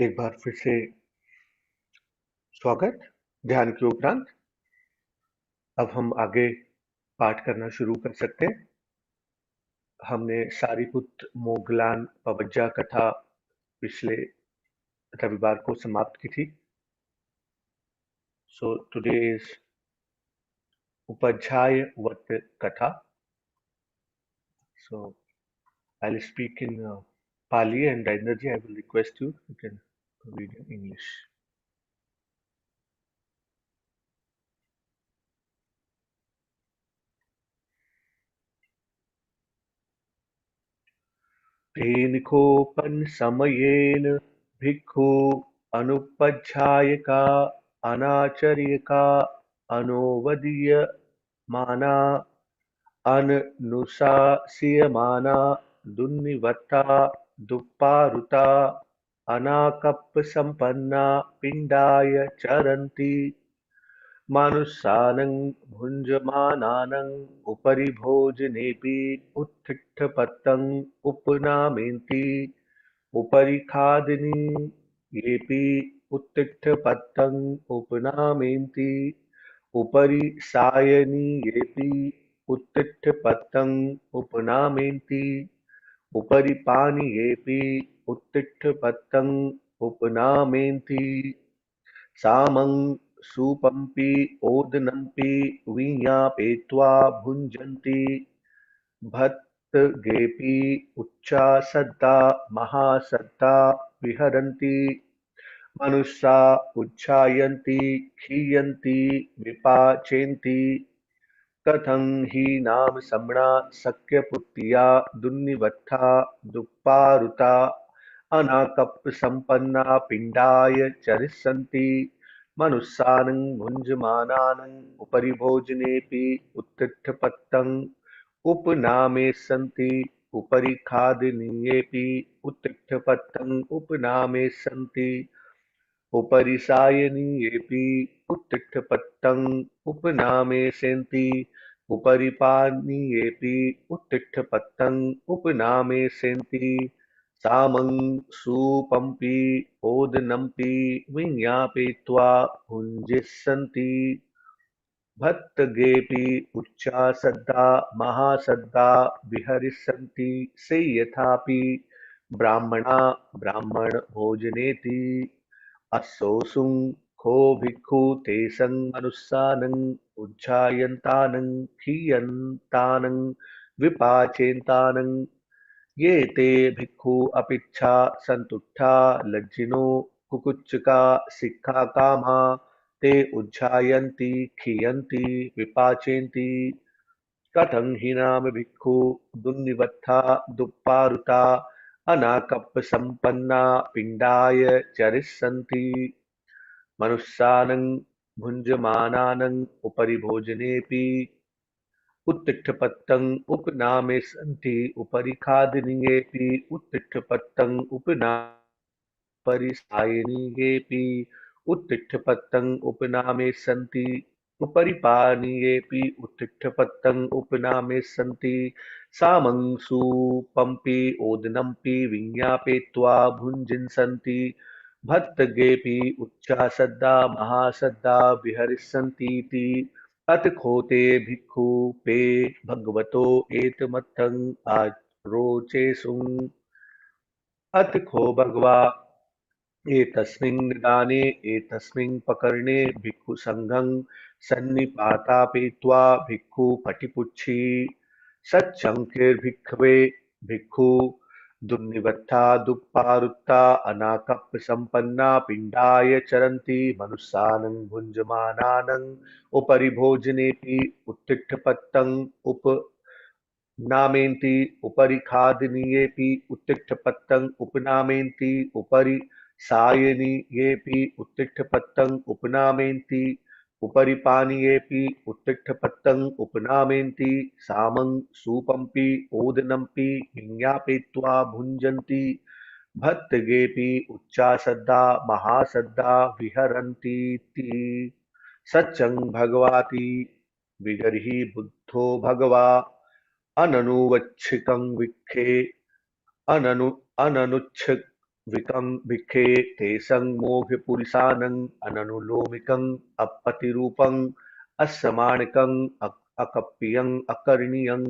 एक बार फिर से स्वागत। ध्यान के उपरांत अब हम आगे पाठ करना शुरू कर सकते हैं। हमने सारीपुत मोगलान पवज्जा कथा पिछले रविवार को समाप्त की थी। सो टुडे इज उपाध्याय वत कथा। So I will speak in Pali and Energy. I will request you can read in English. तेनिकोपनसमयेन भिक्खु अनुपध्यायका अनाचर्यका अनोवदीयमाना अनुशास्यमाना दुन्निवत्ता दुप्पारुता अनाकप्पसम्पन्ना पिण्डाय चरन्ति मानुषानं भुञ्जमानानाम् उपरि भोजनेऽपि उत्थितपतङ् उपनामेन्ति उपरि खादनि येऽपि उत्थितपतङ् उपनामेन्ति उपरि सायनि येऽपि उत्थितपतङ् उपनामेन्ति उपरि पानीयेऽपि उत्थितपतङ् उपनामेन्ति सामं सूपमपि ओदनमपि विज्ञापयित्वा भुञ्जन्ति भर्तृगेऽपि उच्चासद्दा महासद्दा विहरन्ति मनुष्या उच्चायन्ति खीयन्ति विपाचयन्ति कथं हि नाम सम्ना शक्यपुत्र्या दुन्निवत्था दुप्पारुता अनाकप्पसम्पन्ना पिण्डाय चरिष्यन्ति मनुष्यानं भुञ्जमानानाम् उपरि भोजनेऽपि उत्थितपतङ् उपनामेष्यन्ति उपरि खादनीयेऽपि उत्थितपतङ् उपनामेष्यन्ति उपरि सायनीयेऽपि उत्थितपतङ् उपनामेष्यन्ति उपरि पानीयेऽपि उत्थितपतङ् उपनामेष्यन्ति सामं सूपमपि ओदनमपि विज्ञापयित्वा भुञ्जीष्यन्ति भर्तृगेऽपि उच्चासद्दा महासद्दा विहरिष्यन्ति सेयथापि ब्राह्मणा ब्राह्मणभोजनेति अस्सोऽसुं को भिक्खु तेषं मनुष्यानं उज्जायन्तानं खीयन्तानं विपाचयन्तानं ये ते भिक्खु अपिच्छा सन्तुष्टा लज्जिनो कुकुच्चिका सिक्खाकामा ते उज्जायन्ति खीयन्ति विपाचयन्ति कथं हि नाम भिक्खु दुन्निवत्था दुप्पारुता अनाकप्पसम्पन्ना पिण्डाय चरिष्यन्ति मनुष्यानं भुञ्जमानानाम् उपरि भोजनेऽपि उत्तिष्ठपतङ् उपनामेष्यन्ति उपरि खादनीयेऽपि उत्तिष्ठपतङ् उपरि सायनीयेऽपि उत्तिष्ठपतङ् उपनामेष्यन्ति उपरि पानीयेऽपि उत्तिष्ठपतङ् उपनामेष्यन्ति सामं सूपमपि ओदनमपि विज्ञापयित्वा भुञ्जीष्यन्ति भर्तृगेऽपि उच्चासद्दा महासद्दा विहरिष्यन्तीति अथ खोते भिक्खु पे भगवतो एतमर्थं आरोचेषुम् अथ खो भगवा एतस्मिन् निदाने एतस्मिन् प्रकरणे भिक्खु संघं सन्निपातापयित्वा भिक्खु पटिपुच्छी सच्चङ्किर्भिक्खवे भिक्खु दुर्निवत्था दुप्पारुत्ता अनाकप्पसम्पन्ना पिण्डाय चरन्ति मनुष्यानं भुञ्जमानानाम् उपरि भोजनेऽपि उत्तिष्ठपतङ् उपनामेन्ति उपरि खादनीयेऽपि उत्तिष्ठपतङ् उपनामेन्ति उपरि सायनीयेऽपि उत्तिष्ठपतङ् उपनामेन्ति उपरि पानीयेऽपि उत्तिष्ठपतङ् उपनामेन्ति सामं सूपमपि ओदनमपि विज्ञापयित्वा भुञ्जन्ति भर्तृगेऽपि उच्चासद्दा महासद्दा विहरन्तीति सच्चं भगवाति विगर्हि बुद्धो भगवा अननुवच्छिकं विखे अननु अननुच्छ विकं विखे तेसं मोघपुरिसानं अननुलोमिकं अपतिरूपं अस्समाणिकं अकप्पियं अकर्णीयं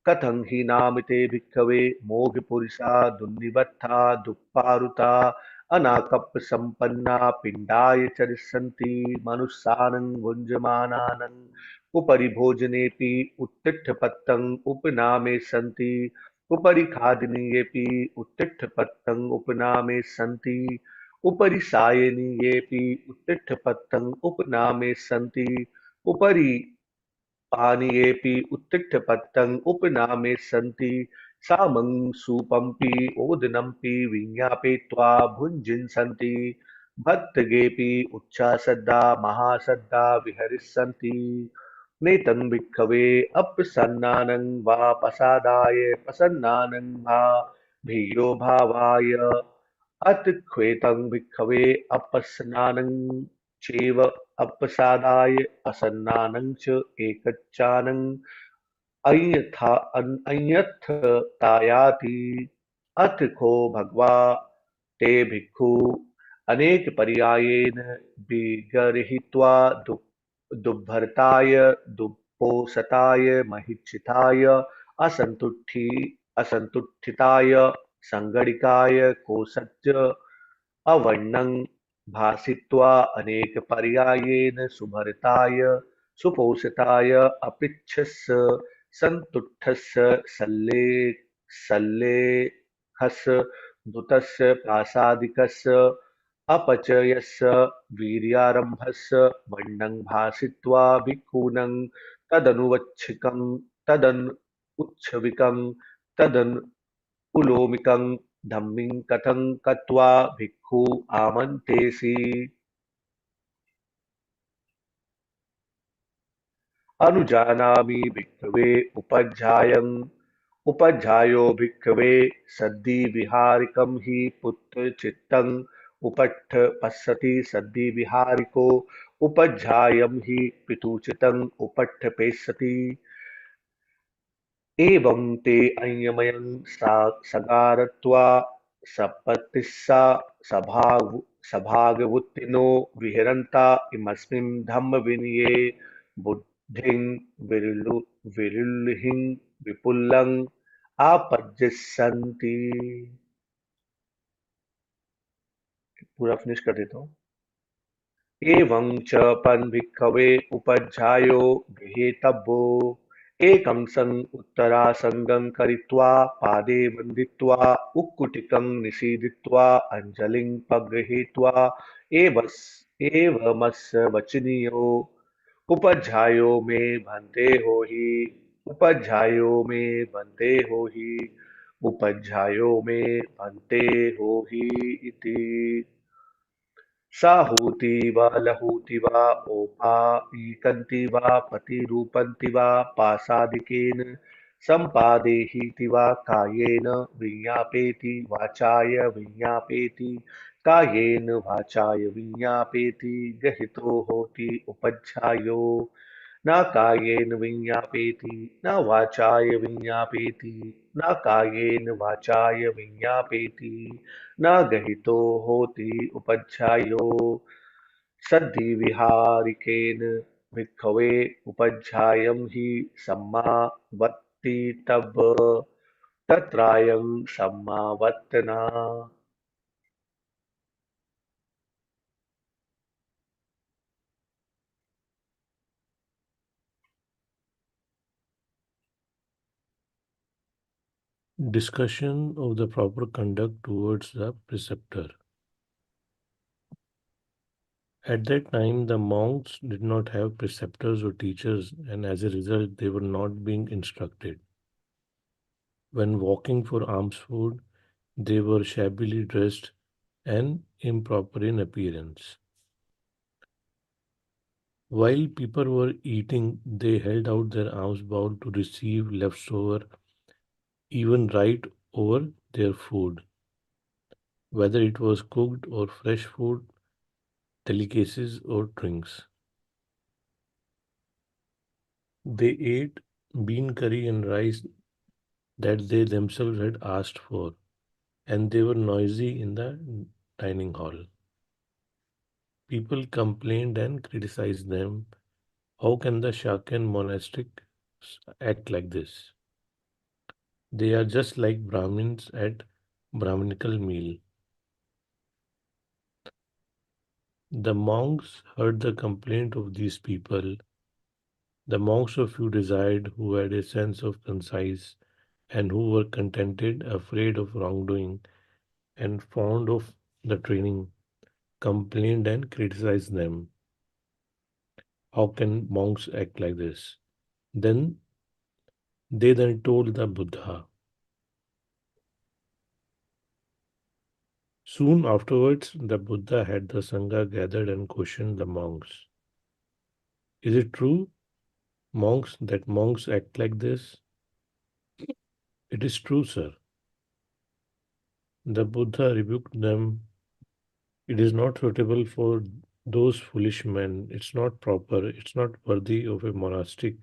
कथं हि नाम ते भिक्खवे मोघपुरिसा दुन्निबद्धा दुःपारुता अनाकप्पसम्पन्ना पिण्डाय चरिष्यन्ति मनुष्यानं भुञ्जमानानाम् उपरि भोजनेऽपि उत्तिष्ठपत्तम् उपनामे सन्ति उपरि खादनीयेऽपि उत्तिष्ठपत्तम् उपनामे सन्ति उपरि सायनीयेऽपि उत्तिष्ठपत्तम् उपनामे सन्ति उपरि पानीयेऽपि उत्तिष्ठपत्तम् उपनामे सन्ति सामं सूपमपि ओदनमपि विज्ञापयित्वा भुञ्जीषन्ति भक्तगेऽपि उच्चासद्दा महासद्दा विहरिष्यन्ति नेतं भिक्खवे अप्रसन्नानं वा प्रसादाय प्रसन्नानं वा भियो भावाय अतिक्वेतं भिक्खवे अपस्नानं चैव अपसादाय असन्नानं च एकच्चानम् अन्यथायाति अथ को भगवा ते भिक्खु अनेक पर्यायेन विगर्हित्वा दुर्भरताय दुःपोषताय महिक्षिताय असन्तुष्टि असन्तुष्टिताय संगणिकाय कोशज्ज अवर्णं भासित्वा अनेकपर्यायेन सुभरिताय सुपोषिताय अपृच्छस्य सन्तुष्टस्य सल्लेखस्य धूतस्य प्रासादिकस्य अपचयस्य वीर्यारम्भस्य वर्णं भासित्वा भिक्खूनं तदनुवच्छिकं तदनुच्छविकं तदनुलोमिकं धम्मिं कथं कृत्वा भिक्खु आमन्तेषि अनुजानामि भिक्खवे उपध्यायम् उपध्यायो भिक्खवे सद्दिविहारिकं हि पुत्रचित्तम् उपट्ठ पश्यति सद्दिविहारिको उपध्यायं हि पितुचित्तम् उपट्ठ पेष्यति एवं ते अयमयं सगारत्वा सपत्तिस्सा सभागवुत्तिनो विहरन्ता इमस्मिन् धम्मविनये बुद्धिं विरुलिं विपुलं आपद्यस्यन्ति। पूरा फिनिश कर देता हूँ। एवं च पन्भिक्खवे उपध्यायो गृहीतव्यो एकं सन् उत्तरासङ्गं करित्वा पादे वन्दित्वा उक्कुटिकं निषीदित्वा अञ्जलिं प्रगृहीत्वा एवमस्य वचनीयो उपध्यायो मे भन्ते होहि उपध्यायो मे भन्ते होहि उपध्यायो मे भन्ते होहि इति। साहूति वा लहूति वा ओपायिकन्ति वा प्रतिरूपन्ति वा पाशादिकेन सम्पादेहीति वा कायेन विज्ञापेति वाचाय विज्ञापेति कायेन वाचाय विज्ञापेति गहितो होति उपध्यायो न कायेन विज्ञापेति न वाचाय विज्ञापेति न कायेन वाचाय विज्ञापेति न गहितो होति उपध्यायो सद्धिविहारिकेन भिक्खवे उपध्यायं हि सम्मावर्तितव्य तत्रायं सम्मावर्तना। Discussion of the proper conduct towards the preceptor. At that time, the monks did not have preceptors or teachers, and as a result, they were not being instructed. When walking for alms food, they were shabbily dressed and improper in appearance. While people were eating, they held out their alms bowl to receive leftover, even right over their food, whether it was cooked or fresh food, delicacies, or drinks. They ate bean curry and rice that they themselves had asked for. and they were noisy in the dining hall. People complained and criticized them. How can the Shakyan monastic act like this? They are just like Brahmins at Brahminical meal. The monks heard the complaint of these people. The monks of few desired who had a sense of concise and who were contented, afraid of wrongdoing, and fond of the training, complained and criticized them. How can monks act like this? Then they then told the Buddha. Soon afterwards, the Buddha had the Sangha gathered and questioned the monks. Is it true, monks, that monks act like this? It is true, sir. The Buddha rebuked them. It is not suitable for those foolish men. It's not proper. It's not worthy of a monastic.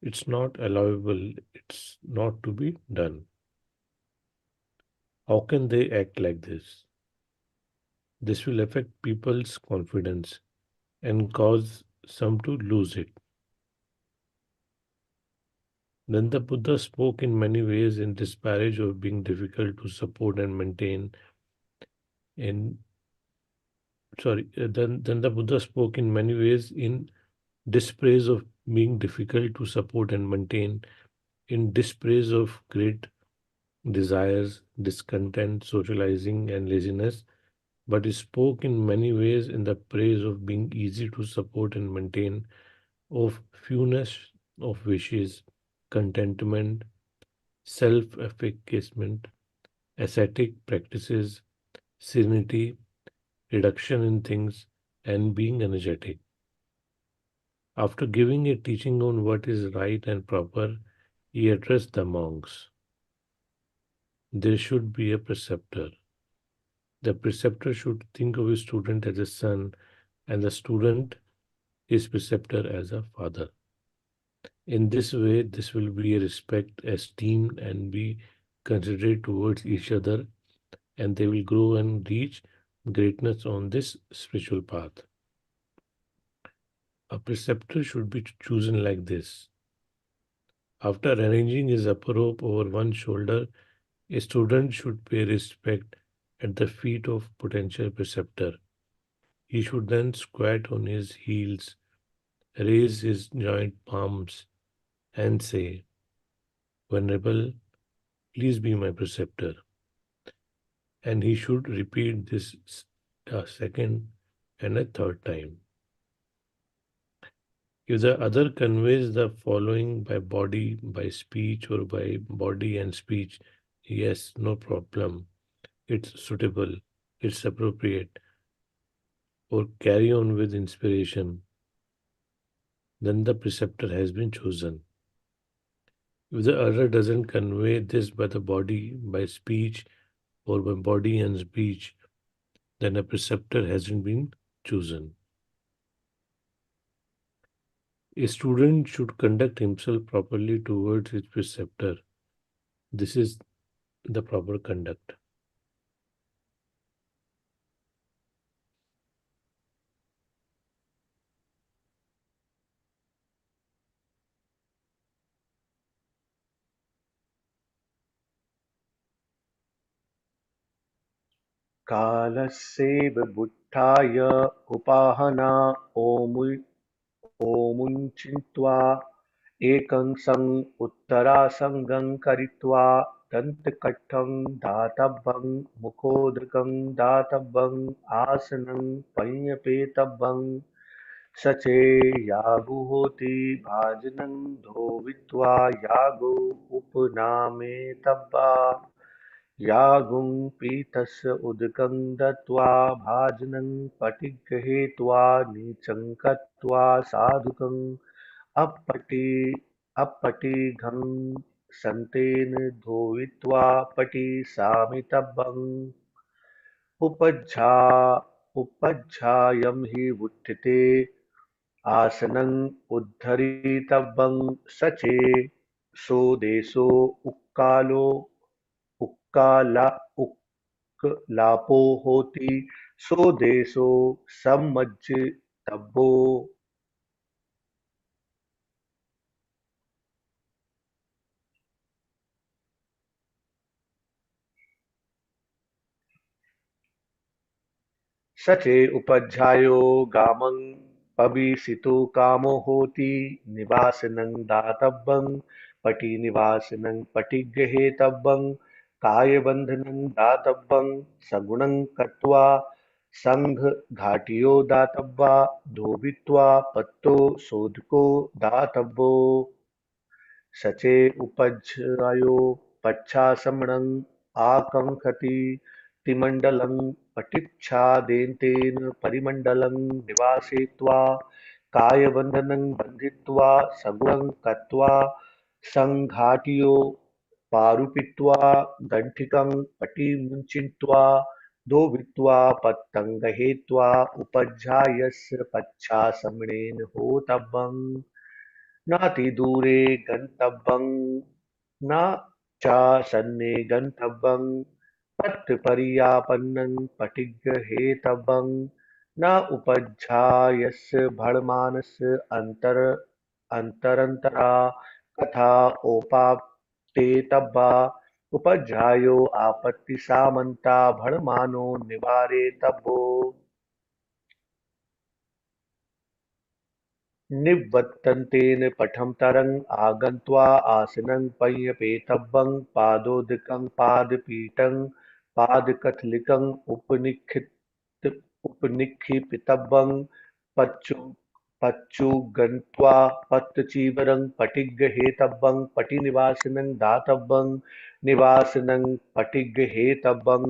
It's not allowable. It's not to be done. How can they act like this? This will affect people's confidence and cause some to lose it. Then the Buddha spoke in many ways in disparage of being difficult to support and maintain. In then the Buddha spoke in many ways in dispraise of being difficult to support and maintain, in dispraise of great desires, discontent, socializing, and laziness, but he spoke in many ways in the praise of being easy to support and maintain, of fewness of wishes, contentment, self effacement, ascetic practices, serenity, reduction in things, and being energetic. After giving a teaching on what is right and proper, he addressed the monks. There should be a preceptor. The preceptor should think of his student as a son, and the student his preceptor as a father. In this way, this will be a respect, esteem, and be considerate towards each other, and they will grow and reach greatness on this spiritual path. A preceptor should be chosen like this. After arranging his upper robe over one shoulder, a student should pay respect at the feet of potential preceptor. He should then squat on his heels, raise his joint palms, and say, Venerable, please be my preceptor. And he should repeat this a second and a third time. If the other conveys the following by body, by speech, or by body and speech, yes, no problem. It's suitable, it's appropriate, or carry on with inspiration, then the preceptor has been chosen. If the other doesn't convey this by the body, by speech, or by body and speech, then a preceptor hasn't been chosen. A student should conduct himself properly towards his preceptor. This is the proper conduct. कालस्यैव बुद्धाय उपाहना ओमुञ्चित्वा एकं सङ् उत्तरासङ्गं करित्वा दन्तकट्ठं दातव्यं मुखोदकं दातव्यम् आसनं पञ्यपेतव्यं सचेयागुहोति भाजनं धोवित्वा यागो उपनामेतव्या यागुं पीतस्य उदकं दत्त्वा भाजनं पटिगृहीत्वा नीचं कृत्वा साधुकम् अपटि अपटिघं सन्तेन धोवित्वा पटिसामितव्यम् उपज्झा उपज्झायं हि वुत्थिते आसनं उद्धरितव्यं सचे सो देशो उक्कालो उक्काला लापो होति सो देशो सम्मज्जितव्यो। सचे उपध्यायो गामं पविसितो कामो होति निवासिनं दातव्यं पटिनिवासिनं पटिगृहेतव्यं कायबन्धनं दातव्यं सगुणं कृत्वा सङ्घघाटियो दातव्या धोबित्वा पत्तो शोधको दातव्यो सचे उपज्यायो पच्छासमणं आकाङ्क्षति तिमण्डलं पटिच्छादेन्तेन परिमण्डलं निवासयित्वा कायबन्धनं बन्धित्वा सगुणं कृत्वा सङ्घाटियो पारुपित्वा दण्डिकं पटिमुञ्चित्वा दोभित्वा पत्तं गृहीत्वा उपज्यायस्य पच्छासमणेन होतव्यम् नातिदूरे गन्तव्यं न चासन्ने गन्तव्यं पथपर्यापन्नं पथिगृहीतव्यं न उपज्ञायस्य भणमानस्य अन्तरन्तरा कथा ओपाप्तेतव्या उपज्ञायो आपत्तिसामन्ता भणमानो निवारेतव्यो निवर्तन्तेन पठमतरं आगत्वा आसनं पर्यपेतव्यं पादोदकं पादपीठं पादकथलिकं उपनिक्षिपितव्यं पच्चु पच्चुगन्त्वा पत्तचीवरं पटिगृहीतव्यं पटिनिवासिनं दातव्यं निवासिनं पटिगृहीतव्यं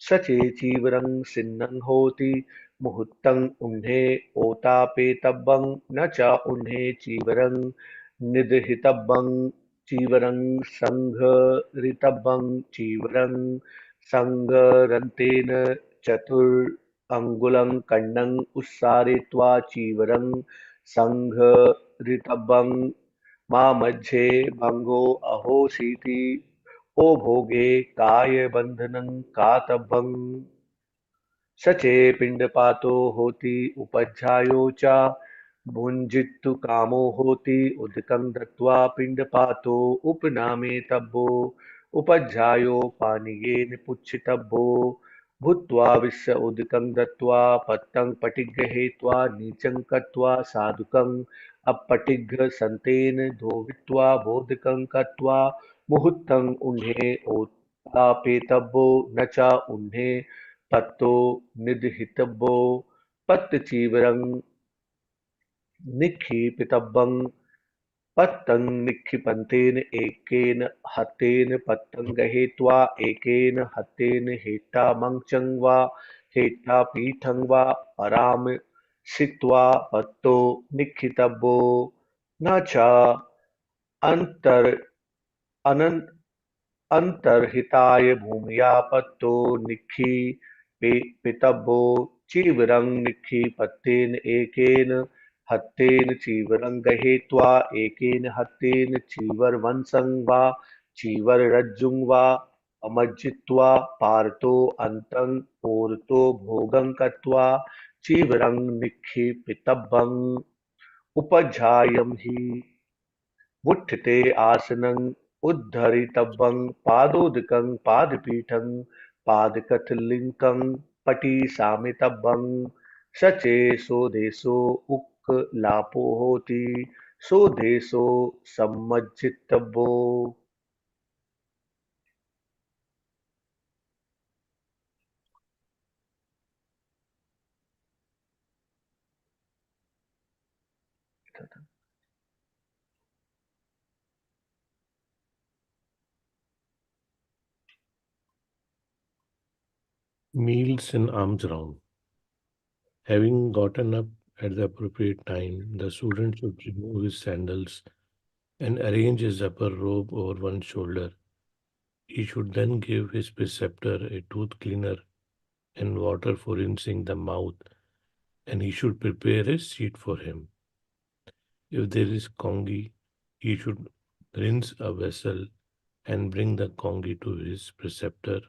सचेचीवरं सिन्नं होति मुहूर्तं उह्ने ओतापेतव्यं न च उह्ने चीवरं निदहितव्यं चीवरं सङ्घरितव्यं चीवरं सङ्गरन्तेन चतुरङ्गुलं खण्डं उत्सारयित्वा चीवरं सङ्घरितव्यं मामध्ये भङ्गो अहोसीति ओ भोगे कायबन्धनं कातव्यम् सचे पिंडपातो होति उपध्यायो च भुञ्जित्तु कामो होति उदकं दत्त्वा पिंडपातो उपनामेतव्यो उपध्यायो पानीयेन पुच्छितव्यो भूत्वा विश्व उदकं दत्त्वा पत्तं पटिगृहीत्वा नीचं कृत्वा साधुकं अपटिघ्र सन्तेन धोवित्वा बोधकं कृत्वा मुहूर्तं उह्ने ओत्तापेतव्यो न च उह्ने पत्तो निदहितव्यो पत्तचीवरं निक्षिपितव्यं पत्तं निक्षिपन्तेन एकेन हस्तेन पत्तं गृहीत्वा एकेन हस्तेन हेटामञ्चं वा हेटापीठं वा परामर्शित्वा पत्तो निक्षितव्यो न च अन्तर अनन् अन्तर्हिताय भूम्या पत्तो निक्षिपेतव्यो चीवरं निक्षिपत्तेन एकेन हस्तेन चीवरं गृहीत्वा एकेन हस्तेन चीवरवंशं वा चीवररज्जुं वा अमज्जित्वा पारतो अन्तं पोरतो भोगं कृत्वा चीवरं निक्षिपितव्यम् उपध्यायं हि मुठ्ठते आसनं उद्धरितव्यं पादोदकं पादपीठं पादकथलिङ्कं पटिशामितव्यं सचे सोदेशो उक्कलापो होति सोदेशो सम्मज्जितव्यो Meals in arms round. Having gotten up at the appropriate time, the student should remove his sandals and arrange his upper robe over one shoulder. He should then give his preceptor a tooth cleaner and water for rinsing the mouth, and he should prepare a seat for him. If there is congi, he should rinse a vessel and bring the congi to his preceptor.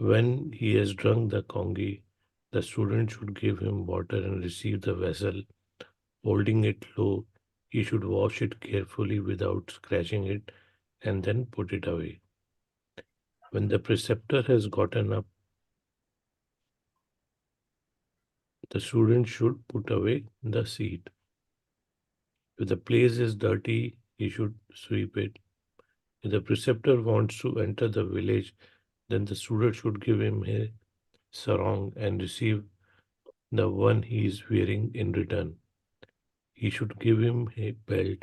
When he has drunk the congee, the student should give him water and receive the vessel. Holding it low, he should wash it carefully without scratching it and then put it away. When the preceptor has gotten up, the student should put away the seat. If the place is dirty, he should sweep it. If the preceptor wants to enter the village, then the student should give him a sarong and receive the one he is wearing in return. He should give him a belt.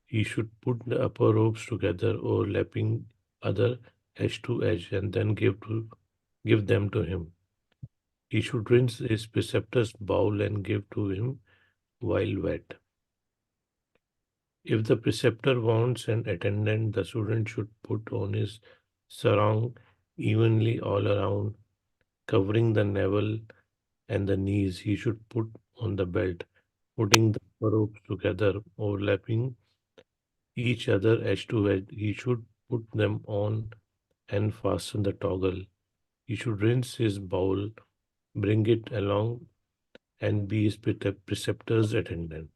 He should put the upper robes together, overlapping other edge to edge, and then give them to him. He should rinse his preceptor's bowl and give to him while wet. If the preceptor wants an attendant, the student should put on his sarong evenly all around, covering the navel and the knees. He should put on the belt, putting the ropes together, overlapping each other edge to edge. He should put them on and fasten the toggle. He should rinse his bowl, bring it along, and be his preceptor's attendant.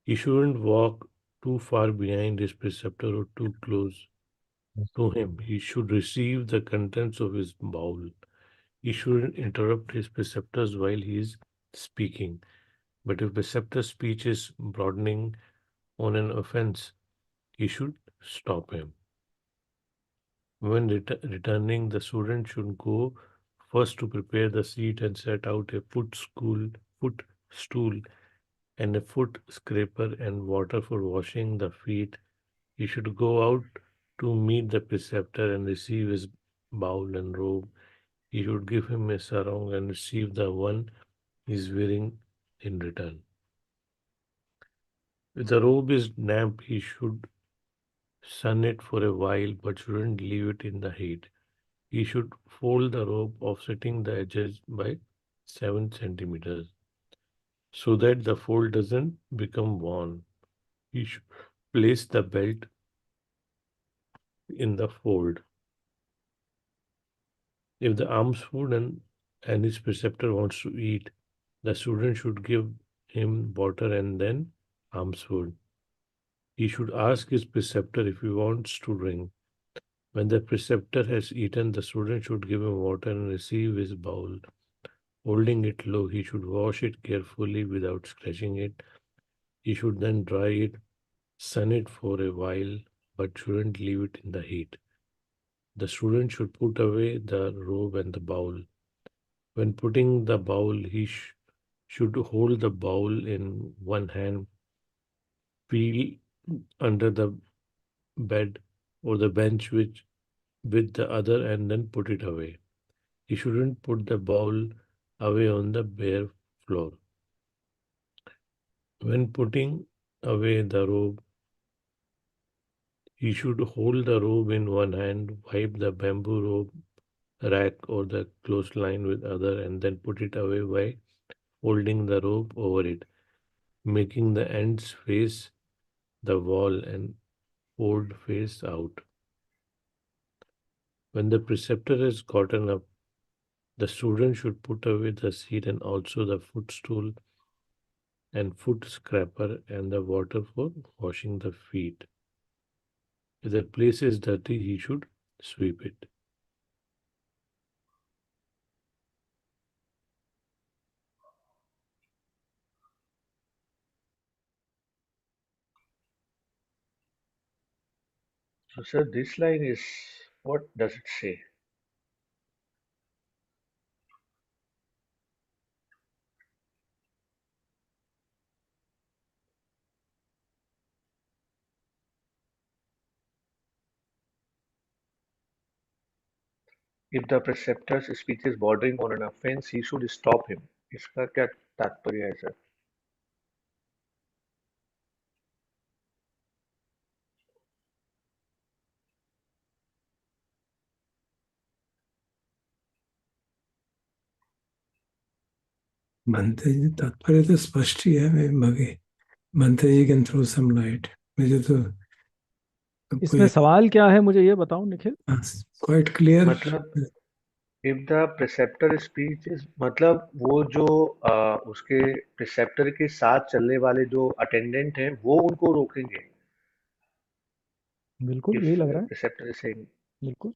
He shouldn't walk too far behind his preceptor or too close to him. He should receive the contents of his bowl. He shouldn't interrupt his preceptors while he is speaking. But if preceptor's speech is broadening on an offense, he should stop him. When returning, the student should go first to prepare the seat and set out a footstool and a foot scraper and water for washing the feet. He should go out to meet the preceptor and receive his bowl and robe. He should give him a sarong and receive the one he is wearing in return. If the robe is damp, he should sun it for a while but shouldn't leave it in the heat. He should fold the robe offsetting the edges by 7 centimeters so that the fold doesn't become worn. He should place the belt in the fold. If the alms food and his preceptor wants to eat, the student should give him water and then alms food. He should ask his preceptor if he wants to drink. When the preceptor has eaten, the student should give him water and receive his bowl. Holding it low, he should wash it carefully without scratching it. He should then dry it, sun it for a while, but shouldn't leave it in the heat. The student should put away the robe and the bowl. When putting the bowl, he should hold the bowl in one hand, feel under the bed or the bench with the other, and then put it away. He shouldn't put the bowl away on the bare floor. When putting away the robe, he should hold the robe in one hand, wipe the bamboo robe rack or the clothesline with other, and then put it away by holding the robe over it, making the ends face the wall and fold face out. When the preceptor has gotten up, the student should put away the seat and also the footstool and foot scraper and the water for washing the feet. If the place is dirty, he should sweep it. So, sir, this line is, what does it say? If the preceptor's speech is bordering on an offense, he should stop him. इसका क्या तात्पर्य है sir? Bhante जी तात्पर्य तो स्पष्ट ही है. मैं बगे Bhante ji can throw some light. मुझे तो इसमें सवाल क्या है मुझे ये बताओ निखिल। हाँ, quite clear. मतलब if the preceptor speech is, मतलब वो जो उसके preceptor के साथ चलने वाले जो attendant हैं वो उनको रोकेंगे बिल्कुल if यही लग रहा है, preceptor is saying. बिल्कुल।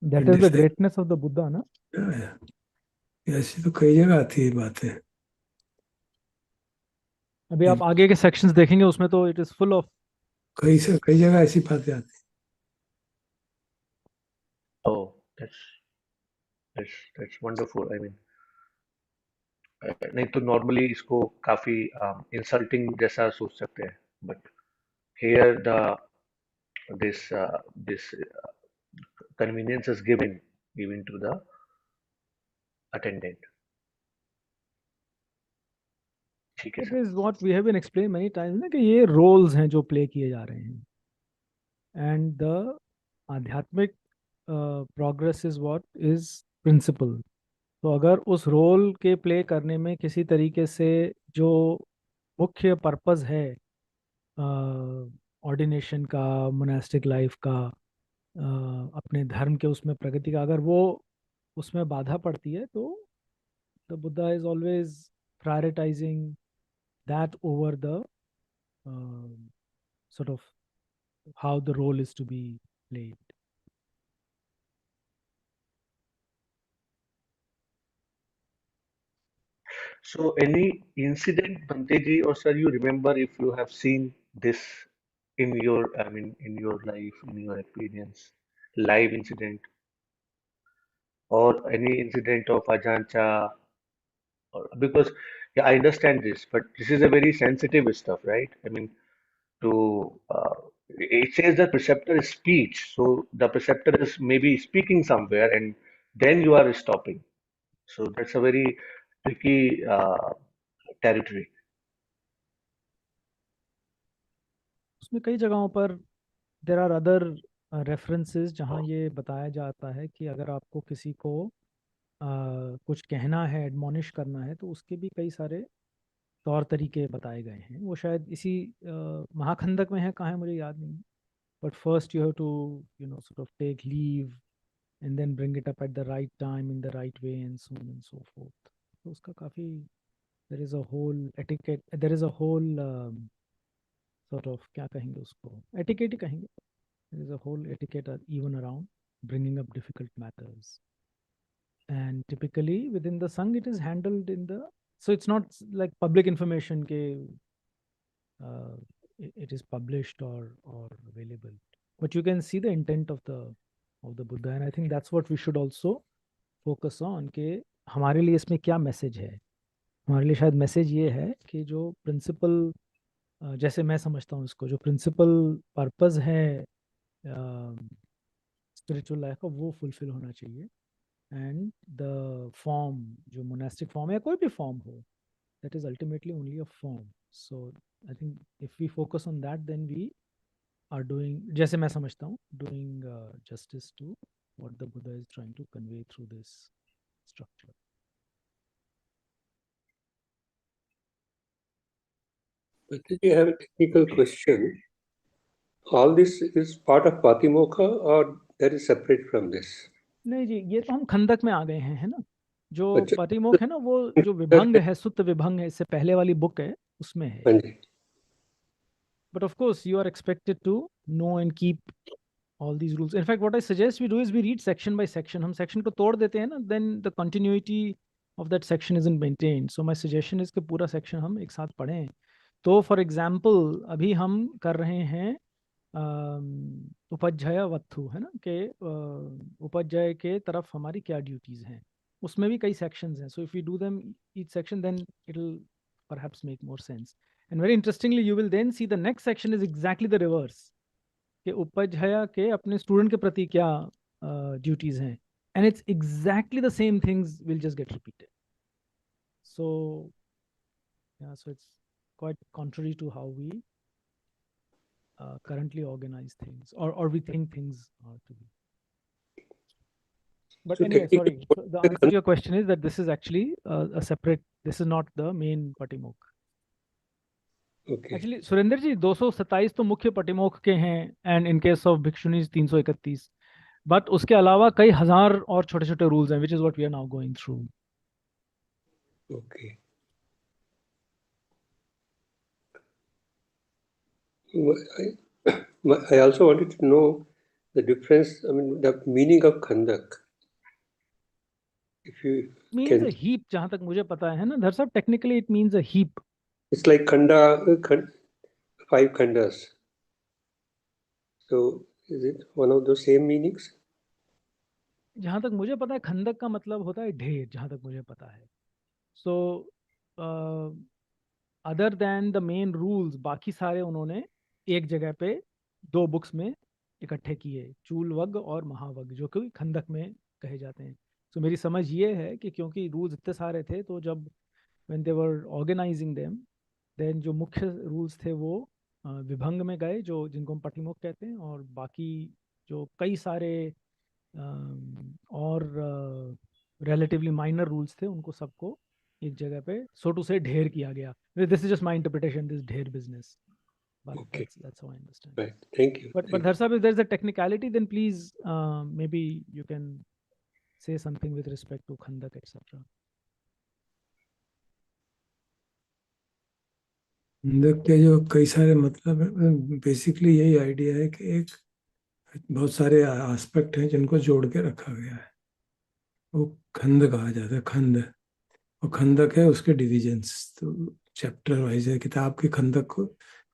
That And is the this thing, greatness of the Buddha ना। ऐसी तो कई जगह आती है बातें। अभी आप आगे के सेक्शंस देखेंगे उसमें तो इट इज फुल ऑफ। कई जगह ऐसी बातें आती Oh, that's wonderful. I mean, नहीं तो normally इसको काफी insulting जैसा सोच सकते हैं, but here this convenience is given to the attendant. ठीक है it sir. Is what we have been explain many times ना, कि ये रोल्स हैं जो प्ले किए जा रहे हैं, एंड द आध्यात्मिक progress is what is principle. तो अगर उस रोल के प्ले करने में किसी तरीके से जो मुख्य पर्पस है ऑर्डिनेशन का, मोनास्टिक लाइफ का, अपने धर्म के उसमें प्रगति का, अगर वो उसमें बाधा पड़ती है, तो the Buddha is always prioritising that over the sort of how the role is to be played. So any incident, Bhanteji or sir, you remember if you have seen this in your, I mean, in your life, in your experience, live incident, or any incident of Ajahn, or because yeah, I understand this, but this is a very sensitive stuff, right? I mean, to it says the preceptor is speech, so the preceptor is maybe speaking somewhere, and then you are stopping. So that's a very tricky territory. उसमें कई जगहों पर there are other references जहाँ ये बताया जाता है कि अगर आपको किसी को कुछ कहना है, एडमोनिश करना है, तो उसके भी कई सारे तौर तरीके बताए गए हैं। वो शायद इसी महाखंडक में है, कहाँ है मुझे याद नहीं, but first you have to sort of take leave and then bring it up at the right time in the right way and so on and so forth। तो उसका काफ़ी there is a whole etiquette, there is a whole sort of, क्या कहेंगे उसको, etiquette ही कहेंगे। there is a whole etiquette even around bringing up difficult matters, and typically within the Sangh it is handled in the, so it's not like public information ke it is published or available, but you can see the intent of the Buddha, and I think that's what we should also focus on, कि हमारे लिए इसमें क्या message है। हमारे लिए शायद message ये है कि जो प्रिंसिपल, जैसे मैं समझता हूँ इसको, जो प्रिंसिपल पर्पस है स्पिरिचुअल लाइफ का, वो फुलफिल होना चाहिए, एंड द फॉर्म, जो मोनास्टिक फॉर्म है या कोई भी फॉर्म हो, that is ultimately only a form. So I think if we focus on that, then we are doing, जैसे मैं समझता हूँ, doing justice to what the Buddha is trying to convey through this structure. I think I have a technical question. All this is part of Patimokkha or that is separate from this? नहीं जी, ये तो हम खंडक में आ गए हैं, है ना। जो अच्छा। पतिमोक्ष है ना, वो जो विभंग है, सुत्त विभंग है, इससे पहले वाली बुक है, उसमें है। हाँ जी। But of course, you are expected to know and keep all these rules. In fact, what I suggest we do is we read section by section. हम section को तोड़ देते हैं ना, then the continuity of that section isn't maintained. So my suggestion is कि पूरा section हम एक साथ पढ़ें। तो for example, अभी हम कर रहे हैं उपज्जय वत्थु, है ना, कि उपज्जय के तरफ हमारी क्या ड्यूटीज हैं, उसमें भी कई सेक्शंस हैं। So if you do them each section, then it will perhaps make more sense. And very interestingly you will then see the next section is exactly the reverse, कि उपज्जय के अपने स्टूडेंट के प्रति क्या ड्यूटीज हैं, and it's exactly the same things will just get repeated. So so it's quite contrary to how we currently organize things, or we think things are to be. But So anyway, sorry. technically, So the answer to your question is that this is actually a separate. This is not the main Patimokh. okay. Actually, Surendra ji 227 तो मुख्य पटिमोक्ष के हैं, and in case of भिक्षुनीज 331, but उसके अलावा कई हजार और छोटे छोटे रूल्स हैं, which is what we are now going through. Okay. I also wanted to know the difference, the meaning of Khandak. If you means a can, heap, जहां तक मुझे पता है ना, दरअसल technically it means a heap. it's like five khandas. So is it one of the same meanings? जहां तक मुझे पता है खंदक का मतलब होता है ढेर, जहां तक मुझे पता है. So other than the main rules, बाकी सारे उन्होंने एक जगह पे दो बुक्स में इकट्ठे किए, चूल वग और महावग, जो कि खंदक में कहे जाते हैं. सो मेरी समझ ये है कि क्योंकि रूल्स इतने सारे थे, तो जब when they were organising them, then जो मुख्य रूल्स थे वो विभंग में गए, जो जिनको हम पटिमुख कहते हैं, और बाकी जो कई सारे और रिलेटिवली माइनर रूल्स थे, उनको सबको एक जगह पे सो टू से ढेर किया गया. This is just my interpretation, this ढेर business, but Okay, that's how I understand. right. Thank you. But Thank you. Dharsab, if there's a technicality, then please maybe you can say something with respect to Khandak, etc. खंडक के जो कई सारे मतलब है, basically यही idea है कि एक बहुत सारे एस्पेक्ट हैं जिनको जोड़ के रखा गया है, वो खंड कहा जाता है. खंड और खंडक है उसके डिविजन्स, तो चैप्टर वाइज है. किताब के खंडक को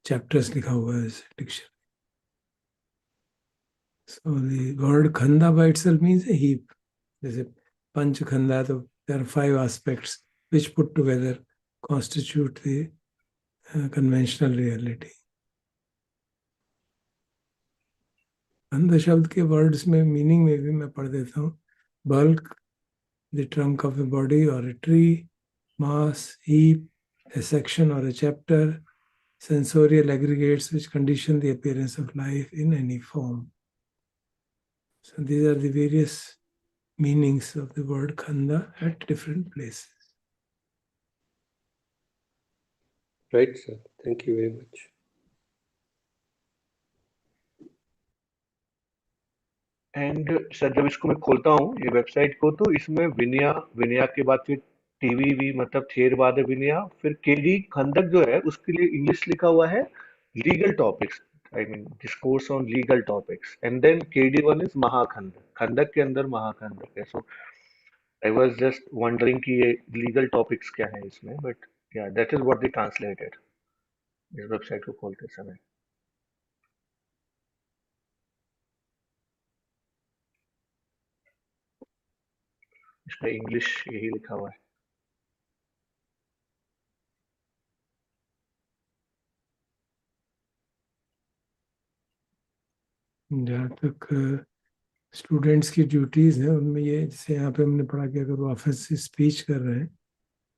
चैप्टर्स लिखा हुआ है dictionary. So the word khanda by itself means a heap. जैसे पंच खंडा, तो there are 5 aspects which put together constitute the conventional reality. खंड शब्द के वर्ड्स में मीनिंग में भी मैं पढ़ देता हूँ. Bulk, the trunk of a body or a tree. Mass, heap, a section or a chapter. Sensorial aggregates which condition the appearance of life in any form. So these are the various meanings of the word khanda at different places. Right, sir. Thank you very much. And sir, जब इसको मैं खोलता हूँ ये website को, तो इसमें विनया के बाद फिर टीवी वी मतलब थेरवाद विनया, फिर केडी खंडक जो है उसके लिए इंग्लिश लिखा हुआ है legal topics, I mean discourse on legal topics, and then केडी वन इज महाखंडक, खंडक के अंदर महाखंडक है. So I was just wondering कि ये लीगल टॉपिक्स क्या है इसमें, but yeah that is what they translated इस वेबसाइट को खोलते समय. इसमें इंग्लिश यही लिखा हुआ है. जहाँ तक स्टूडेंट्स की ड्यूटीज़ हैं, उनमें ये, जैसे यहाँ पे हमने पढ़ा कि अगर वो ऑफिस से स्पीच कर रहे हैं,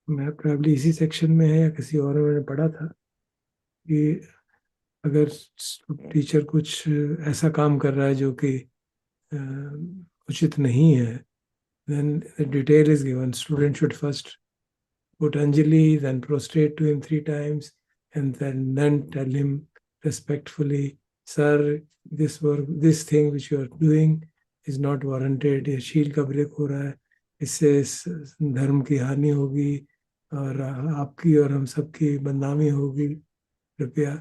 मैं प्रॉब्ली इसी सेक्शन में है या किसी और में मैंने पढ़ा था कि अगर टीचर कुछ ऐसा काम कर रहा है जो कि उचित नहीं है, then the detail is given. Student should first put Anjali, then prostrate to him 3 times, and then tell him respectfully, sir, this thing which you are doing is not warranted. ये शील का ब्रेक हो रहा है, इससे धर्म की हानि होगी और आपकी और हम सबकी बदनामी होगी, कृपया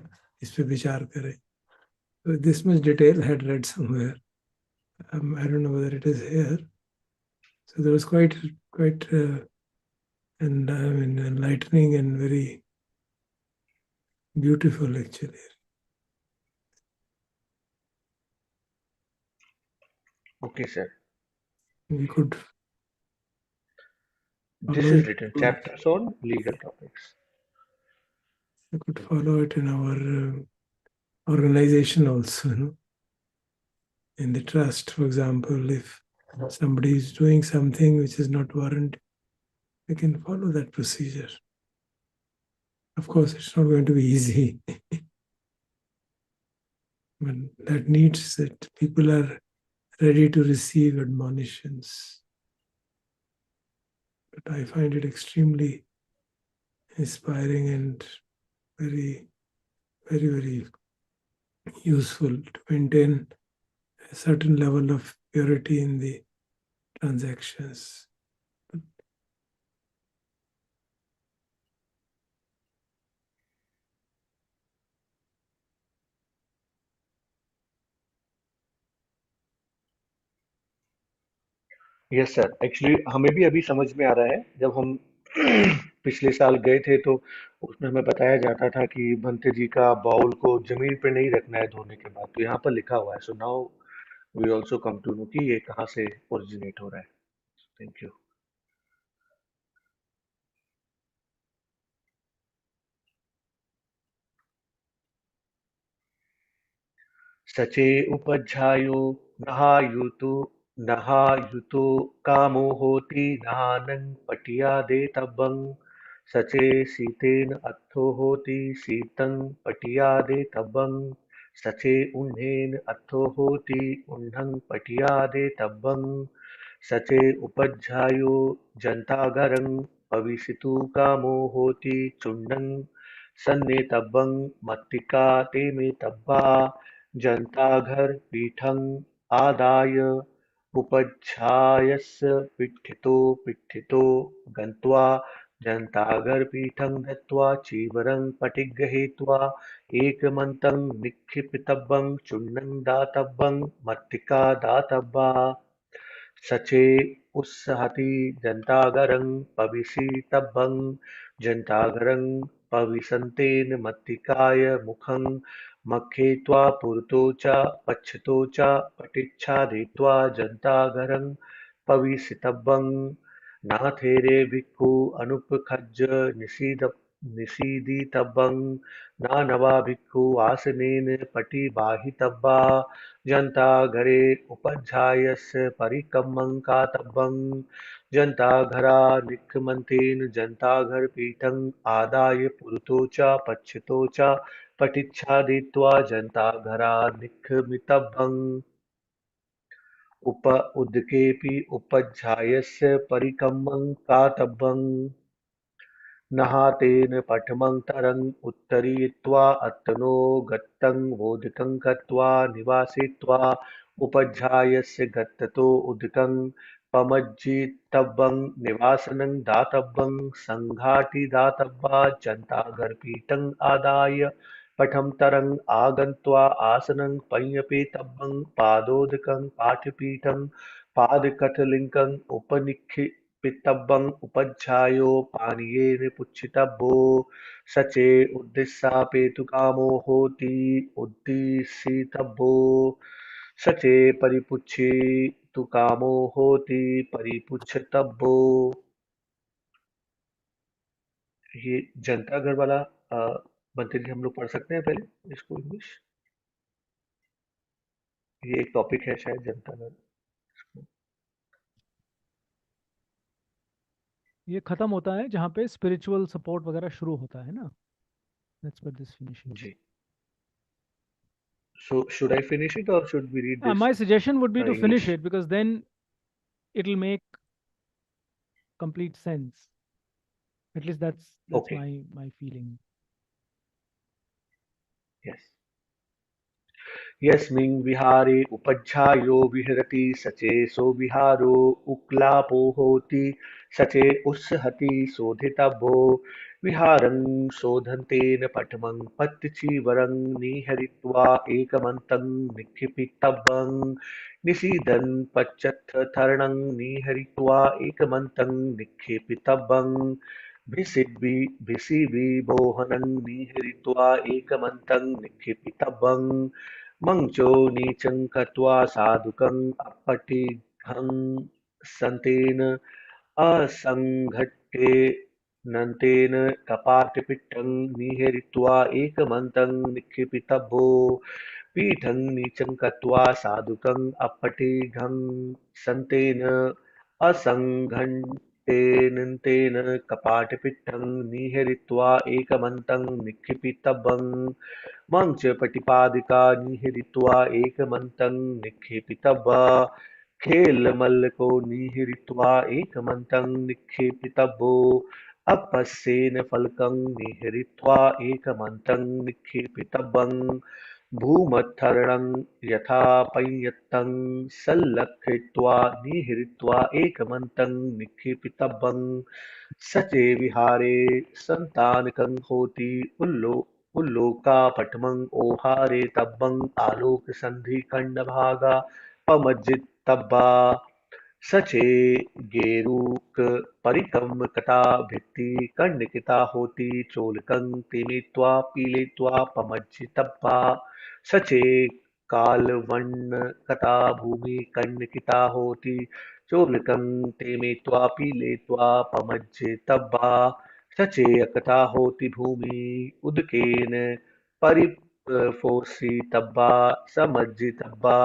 इस पे विचार करें. So this much detail I had read somewhere. I don't know whether it is here. So there was quite and enlightening and very beautiful actually. Okay, sir. We could This follow is it. written chapters on legal topics. We could follow it in our organization also, in the trust. For example, if somebody is doing something which is not warranted, we can follow that procedure. Of course, it's not going to be easy, but that needs that people are ready to receive admonitions. But I find it extremely inspiring and very, very, very useful to maintain a certain level of purity in the transactions. Yes sir, actually हमें भी अभी समझ में आ रहा है। जब हम पिछले साल गए थे तो उसमें हमें बताया जाता था कि भंते जी का बाउल को जमीन पे नहीं रखना है धोने के बाद, तो यहाँ पर लिखा हुआ है। So now we also come to know कि ये कहाँ से ओरिजिनेट हो रहा है। Thank you. सचे उपध्यायो नहायुतो नहायुतो कामो होति नहानं पटियादेतव्यं सचे शीतेन अत्थो होति शीतं पटियादेतव्यं सचे उष्णेन अत्थो होति उष्णं पटियादेतव्यं सचे उपध्यायो जन्ताघरं पविशितु कामो होति चूर्णं सन्नेतव्यं मत्तिका तेमेतव्या जन्ताघर पीठं आदाय उपध्यायस्य पिठितो गत्वा जन्ताघरपीठं गत्वा चीवरं पटिगृहीत्वा एकमन्तं निक्षिपितव्यं चूर्णं दातव्यं मत्तिका दातव्या सचे उत्सहति जन्तागरं पविषितव्यं जन्तागरं पविशन्तेन मत्तिकाय मुखं मक्षयित्वा पुरतो च पच्छतो च पटिच्छादयित्वा जन्तागरं पविषितव्यं नाथेरे भिक्खु अनुपखज्य निषीदितव्यं नानवा भिक्खु आसनेन पटिबाहितव्या जन्ताघरे उपध्यायस्य परिकर्मं कातव्यं जन्ताघरानिक्मन्तेन जन्ताघरपीठम् आदाय पुरतो च पच्छतो च पटिच्छादयित्वा जन्ताघरानिक्मितव्यम् उदकेऽपि उपध्यायस्य परिकर्मं कातव्यम् नहातेन पठमन्तरम् उत्तरयित्वा अत्तनो गत्तं वोदकं कृत्वा निवासयित्वा उपध्यायस्य गत्ततो उदकं पमज्जितव्यं निवासनं दातव्यं सङ्घाति दातव्या जन्ताघरपीठम् आदाय पठमन्तरम् आगत्वा आसनं संयपेतव्यं पादोदकं पाठपीठं पादकठलिङ्गम् उपनिक्षिपितव्यम् उपध्यायो पानीयेन पुच्छितव्यो सचे उद्दिश्यापेतुकामो होति उद्दिशितव्यो सचे परिपुच्छितुकामो होति परिपुच्छितव्यो। ये जनता घर वाला मंत्री जी हम लोग पढ़ सकते हैं पहले इसको इंग्लिश। ये एक टॉपिक है शायद जनता घर। ये खत्म होता है जहाँ पे स्पिरिचुअल सपोर्ट वगैरह शुरू होता है ना। That's where this finishes. Ji. So should I finish it or should we read this My suggestion would be to finish English? it because then it'll make complete sense. At least that's Okay. my feeling. Yes. यस्मिन् विहारे उपध्यायो विहरति सचेसो विहारो उक्लापो होति सचे उत्सहति शोधितव्यो विहारं शोधन्तेन पठमं पत्तचीवरं निहरित्वा एकमन्तं निक्षिपितव्यं निषीदन् पश्चत्थरणं निहरित्वा एकमन्तं निक्षेपितव्यं भिषिविमोहनं निहरित्वा एकमन्तं निक्षिपितव्यं मञ्चो नीचं कृत्वा साधुकम् अपटिघं सन्तेन असङ्घट्टेनन्तेन कपाटपिष्ठं निहृत्वा एकमन्तं निक्षिपितव्यो पीठं नीचं कृत्वा साधुकम् अपटिघं सन्तेन असङ्घट्टेनन्तेन कपाटपिष्ठं निहृत्वा एकमन्तं निक्षिपितव्यम् मञ्चपटिपादिका निहृत्वा एकमन्तं निक्षेपितव्या खेलमल्लको निहृत्वा एकमन्तं निक्षेपितव्यो अपस्येन फलकं निहृत्वा एकमन्तं निक्षेपितव्यं भूमत्थर्णं यथा पञ्यत्तं सल्लक्षित्वा निहृत्वा एकमन्तं निक्षिपितव्यं सचे विहारे सन्तानकं होति उल्लोकापटमं ओहारे तब्बं आलोकसन्धिखण्डभागा पमज्जित्तब्बा सचे गेरूक परिकम कटा भित्ति कर्णिकिता होती चोलकं तिमित्वा पीलित्वा पमज्जितब्बा सचे कालवन्न कथा भूमि कर्णिकिता होती चोलकं तिमित्वा पीलित्वा पमज्जितब्बा सचे अकथा होती भूमि उदकेन परिपोषितब्बा समज्जितब्बा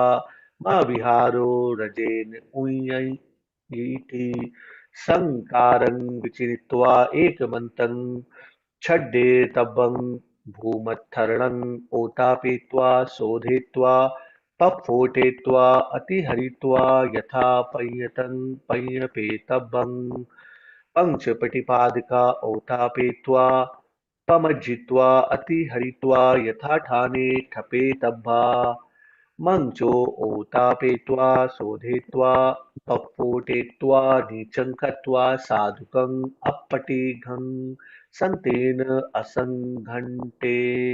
मा विहारो रजेन उञ्यीति संकारं विचित्वा एकमन्तं छड्डेतब्बं भूमत्थर्णं ओतापयित्वा शोधयित्वा पस्फोटयित्वा अतिहरित्वा यथा पय्यतं पय्यपेतब्बं पञ्चपटिपादिका ओतापयित्वा पमज्जित्वा अतिहरित्वा यथाठाने ठपेतब्बा मञ्चो ओतापयित्वा शोधयित्वा पस्फोटयित्वा नीचं कृत्वा साधुकम् अपटिघं सन्तेन असङ्घटेन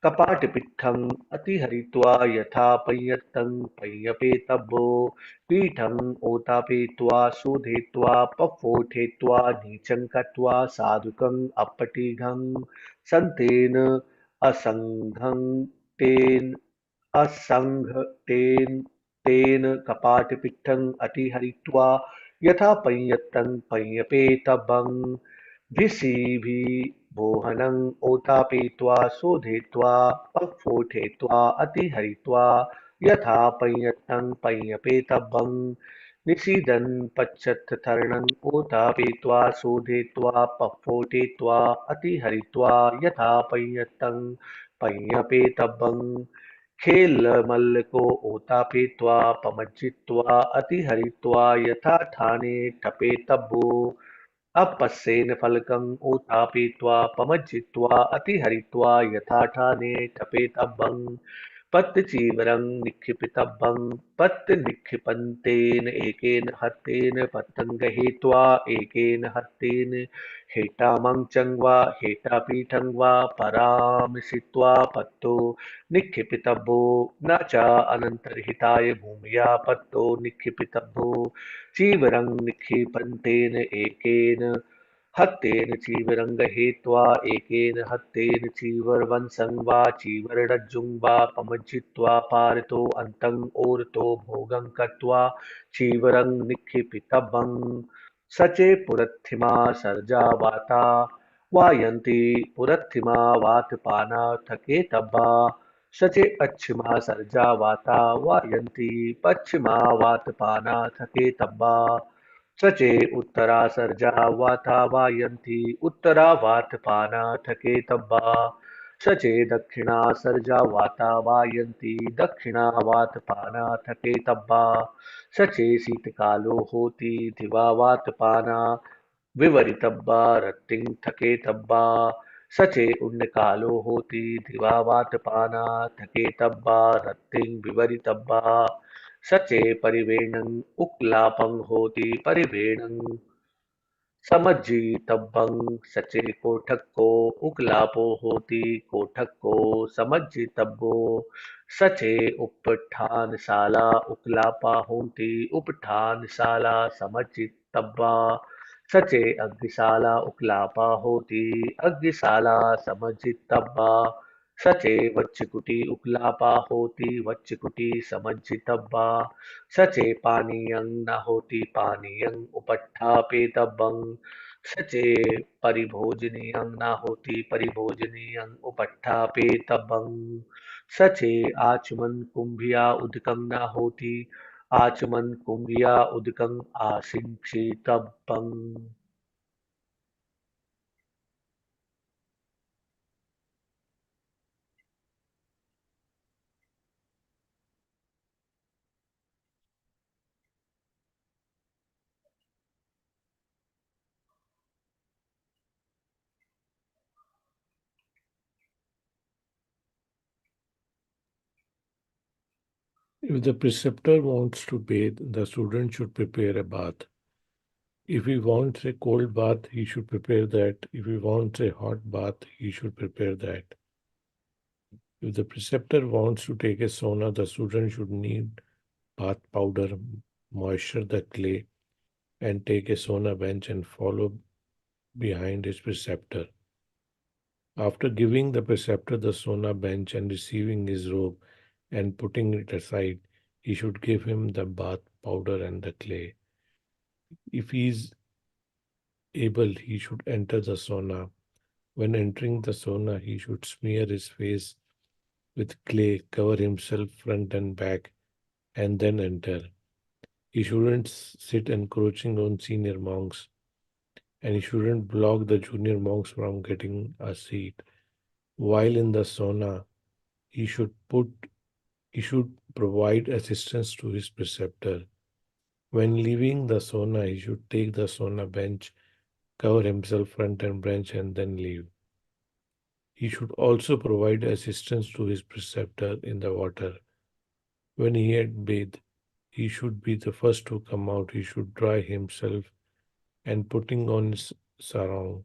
कपाटपीठम् अतिहरित्वा यथा पय्यत्तं पय्यपेतव्यो पीठम् ओतापयित्वा शोधयित्वा पस्फोटयित्वा नीचं कृत्वा साधुकम् अपटिघं सन्तेन असङ्घं तेन कपाटपीठम् अतिहरित्वा यथा पय्यत्तं पय्यपेतव्यं भिषिभिर्बोहनम् ओतापयित्वा शोधयित्वा पस्फोटयित्वा अतिहरित्वा यथा पय्यत्तं पय्यपेतव्यं निषीदन् पश्चात्तरणम् ओतापयित्वा शोधयित्वा पस्फोटयित्वा अतिहरित्वा यथा पय्यत्तं पय्यपेतव्यं खेलमल्लको ओतापयित्वा पमज्जित्वा अतिहरित्वा यथा ठाने ठपेतव्यो अपस्येन फलकम् ओतापयित्वा पमज्जित्वा अतिहरित्वा यथा ठाने ठपेतव्यं पत्तचीवरं निक्षिपितव्यं पत्तनिक्षिपन्तेन एकेन हस्तेन पत्तं गृहीत्वा एकेन हस्तेन हेटामञ्चं वा हेटापीठं वा परामृशित्वा पत्तो निक्षिपितव्यो न च अनन्तर्हिताय भूम्या पत्तो निक्षिपितव्यो चीवरं निक्षिपन्तेन एकेन हस्तेन चीवरं गृहीत्वा एकेन हस्तेन चीवरवंशं वा चीवररज्जुं वा पमज्जित्वा पारतो अन्तं ओरतो भोगं कृत्वा चीवरं निक्षिपितव्यं सचे पुरस्थिमा सर्जा वाता वायन्ति पुरस्थिमा वातपानाथकेतब्बा सचे पश्चिमा सर्जा वाता वायन्ति पश्चिमा वातपानाथकेतब्बा सचे उत्तरा सर्जा वाता वायन्ति उत्तरा वातपानाथकेतब्बा सचे दक्षिणा सर्जा वाता वायन्ति दक्षिणा वातपानाथकेतब्बा सचे शीतकालो होति दिवा वातपाना विवरितब्बा रत्तिं थकेतब्बा सचे उन्नकालो होति दिवा वातपाना थकेतब्बा रत्तिं विवरितब्बा सचे परिवेणं उक्लापं होति परिवेणं समज्जितव्यं सचे कोठक्को उक्लापो होति कोठक्को समज्जितव्यो सचे उपठानशाला उक्लापा होति उपठानशाला समज्जितव्या सचे अग्निशाला उक्लापा होति अग्निशाला समज्जितव्या सचे वच्चकुटी उक्लापा होति वच्चकुटी समज्जितव्या सचे पानीयं न होति पानीयं उपस्थापितव्यं सचे परिभोजनीयं न होति परिभोजनीयं उपस्थापितव्यं सचे आचमन कुंभिया उदकं न होति आचमन कुंभिया उदकं आशिक्षितव्यं If the preceptor wants to bathe, the student should prepare a bath. If he wants a cold bath, he should prepare that. If he wants a hot bath, he should prepare that. If the preceptor wants to take a sauna, the student should knead bath powder, moisture the clay, and take a sauna bench and follow behind his preceptor. After giving the preceptor the sauna bench and receiving his robe and putting it aside, he should give him the bath powder and the clay. If he is able, he should enter the sauna. When entering the sauna, he should smear his face with clay, cover himself front and back, and then enter. He shouldn't sit encroaching on senior monks, and he shouldn't block the junior monks from getting a seat. While in the sauna, he should provide assistance to his preceptor. When leaving the sauna, he should take the sauna bench, cover himself front and bench, and then leave. He should also provide assistance to his preceptor in the water. When he had bathed, he should be the first to come out. He should dry himself and putting on his sarong.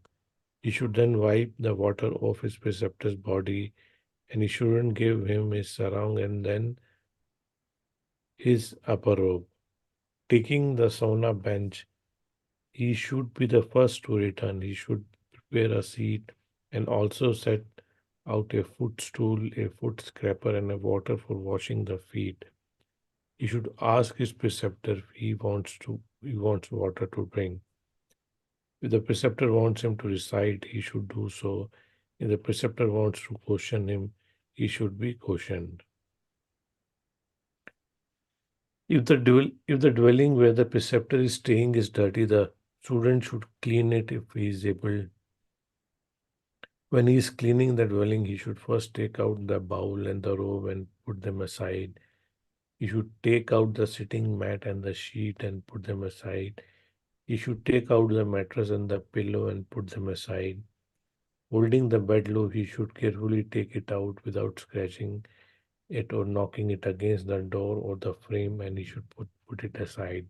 He should then wipe the water off his preceptor's body, and he shouldn't give him his sarong and then his upper robe. Taking the sauna bench, he should be the first to return. He should prepare a seat and also set out a footstool, a foot scraper, and a water for washing the feet. He should ask his preceptor if he wants water to drink. If the preceptor wants him to recite, he should do so. If the preceptor wants to caution him, he should be cautioned. If the dwelling where the preceptor is staying is dirty, the student should clean it if he is able. When he is cleaning the dwelling, he should first take out the bowl and the robe and put them aside. He should take out the sitting mat and the sheet and put them aside. He should take out the mattress and the pillow and put them aside. Holding the bed low, he should carefully take it out without scratching it or knocking it against the door or the frame, and he should put it aside.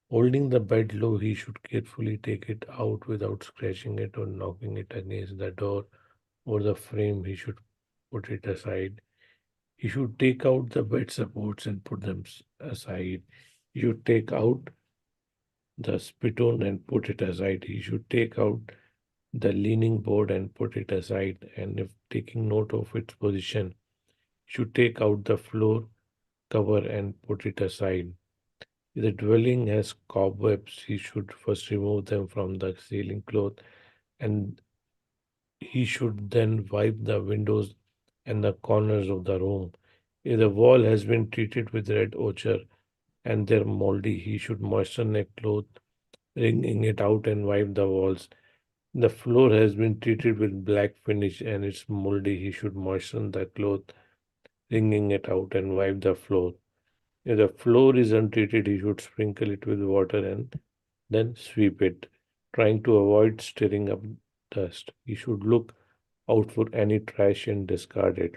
Holding the bed low, he should carefully take it out without scratching it or knocking it against the door or the frame. He should put it aside. He should take out the bed supports and put them aside. He should take out the spittoon and put it aside. He should take out the leaning board and put it aside. And if taking note of its position, he should take out the floor cover and put it aside. If the dwelling has cobwebs, he should first remove them from the ceiling cloth and he should then wipe the windows and the corners of the room. If the wall has been treated with red ochre and they're moldy, he should moisten a cloth, wringing it out and wipe the walls. The floor has been treated with black finish and it's moldy. He should moisten the cloth, wringing it out and wipe the floor. If the floor is untreated, he should sprinkle it with water and then sweep it, trying to avoid stirring up dust. He should look out for any trash and discard it.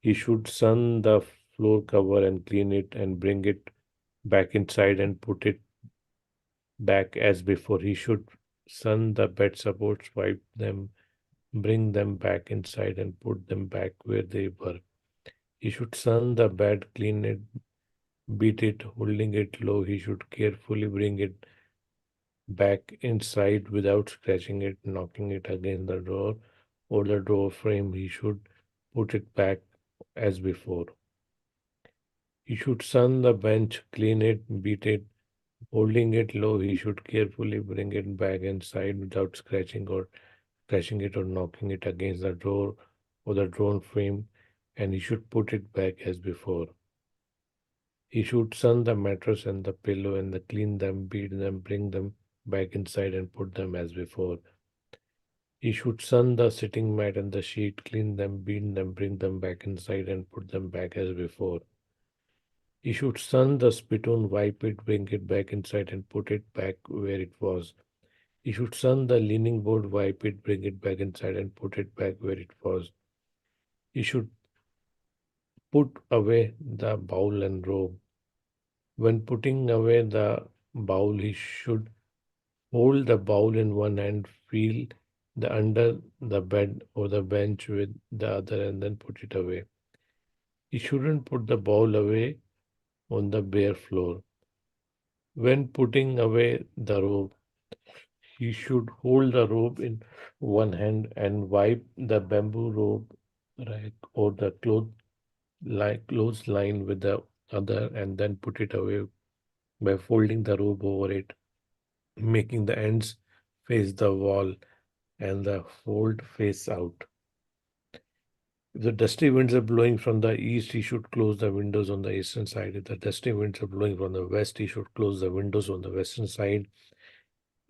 He should sun the floor cover and clean it and bring it back inside and put it back as before. He should sun the bed supports, wipe them, bring them back inside and put them back where they were. He should sun the bed, clean it, beat it, holding it low. He should carefully bring it back inside without scratching it, knocking it against the door or the door frame. He should put it back as before. He should sun the bench, clean it, beat it, holding it low. He should carefully bring it back inside without scratching it or knocking it against the door or the door frame, and he should put it back as before. He should sun the mattress and the pillow and clean them, beat them, bring them back inside and put them as before. He should sun the sitting mat and the sheet, clean them, beat them, bring them back inside and put them back as before. He should sun the spittoon, wipe it, bring it back inside and put it back where it was. He should sun the leaning board, wipe it, bring it back inside and put it back where it was. He should put away the bowl and robe. When putting away the bowl, he should hold the bowl in one hand, feel the under the bed or the bench with the other, and then put it away. He shouldn't put the bowl away on the bare floor. When putting away the robe, he should hold the robe in one hand and wipe the bamboo robe rack or the clothes line with the other, and then put it away by folding the robe over it, making the ends face the wall and the fold face out. If the dusty winds are blowing from the east, he should close the windows on the eastern side. If the dusty winds are blowing from the west, he should close the windows on the western side.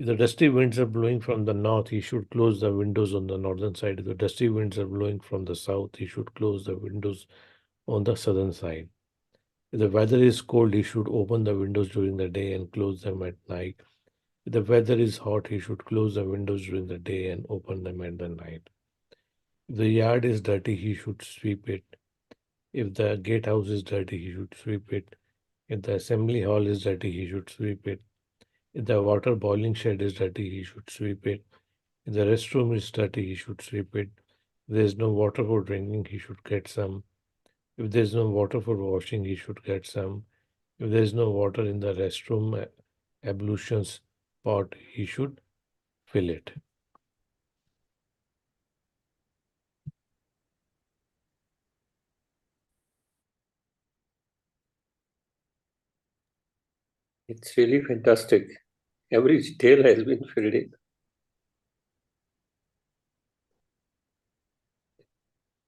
If the dusty winds are blowing from the north, he should close the windows on the northern side. If the dusty winds are blowing from the south, he should close the windows on the southern side. If the weather is cold, he should open the windows during the day and close them at night. If the weather is hot, he should close the windows during the day and open them at the night. If the yard is dirty, he should sweep it. If the gatehouse is dirty, he should sweep it. If the assembly hall is dirty, he should sweep it. If the water boiling shed is dirty, he should sweep it. If the restroom is dirty, he should sweep it. If there is no water for drinking, he should get some. If there is no water for washing, he should get some. If there is no water in the restroom ablutions pot, he should fill it. It's really fantastic. Every detail has been filled in.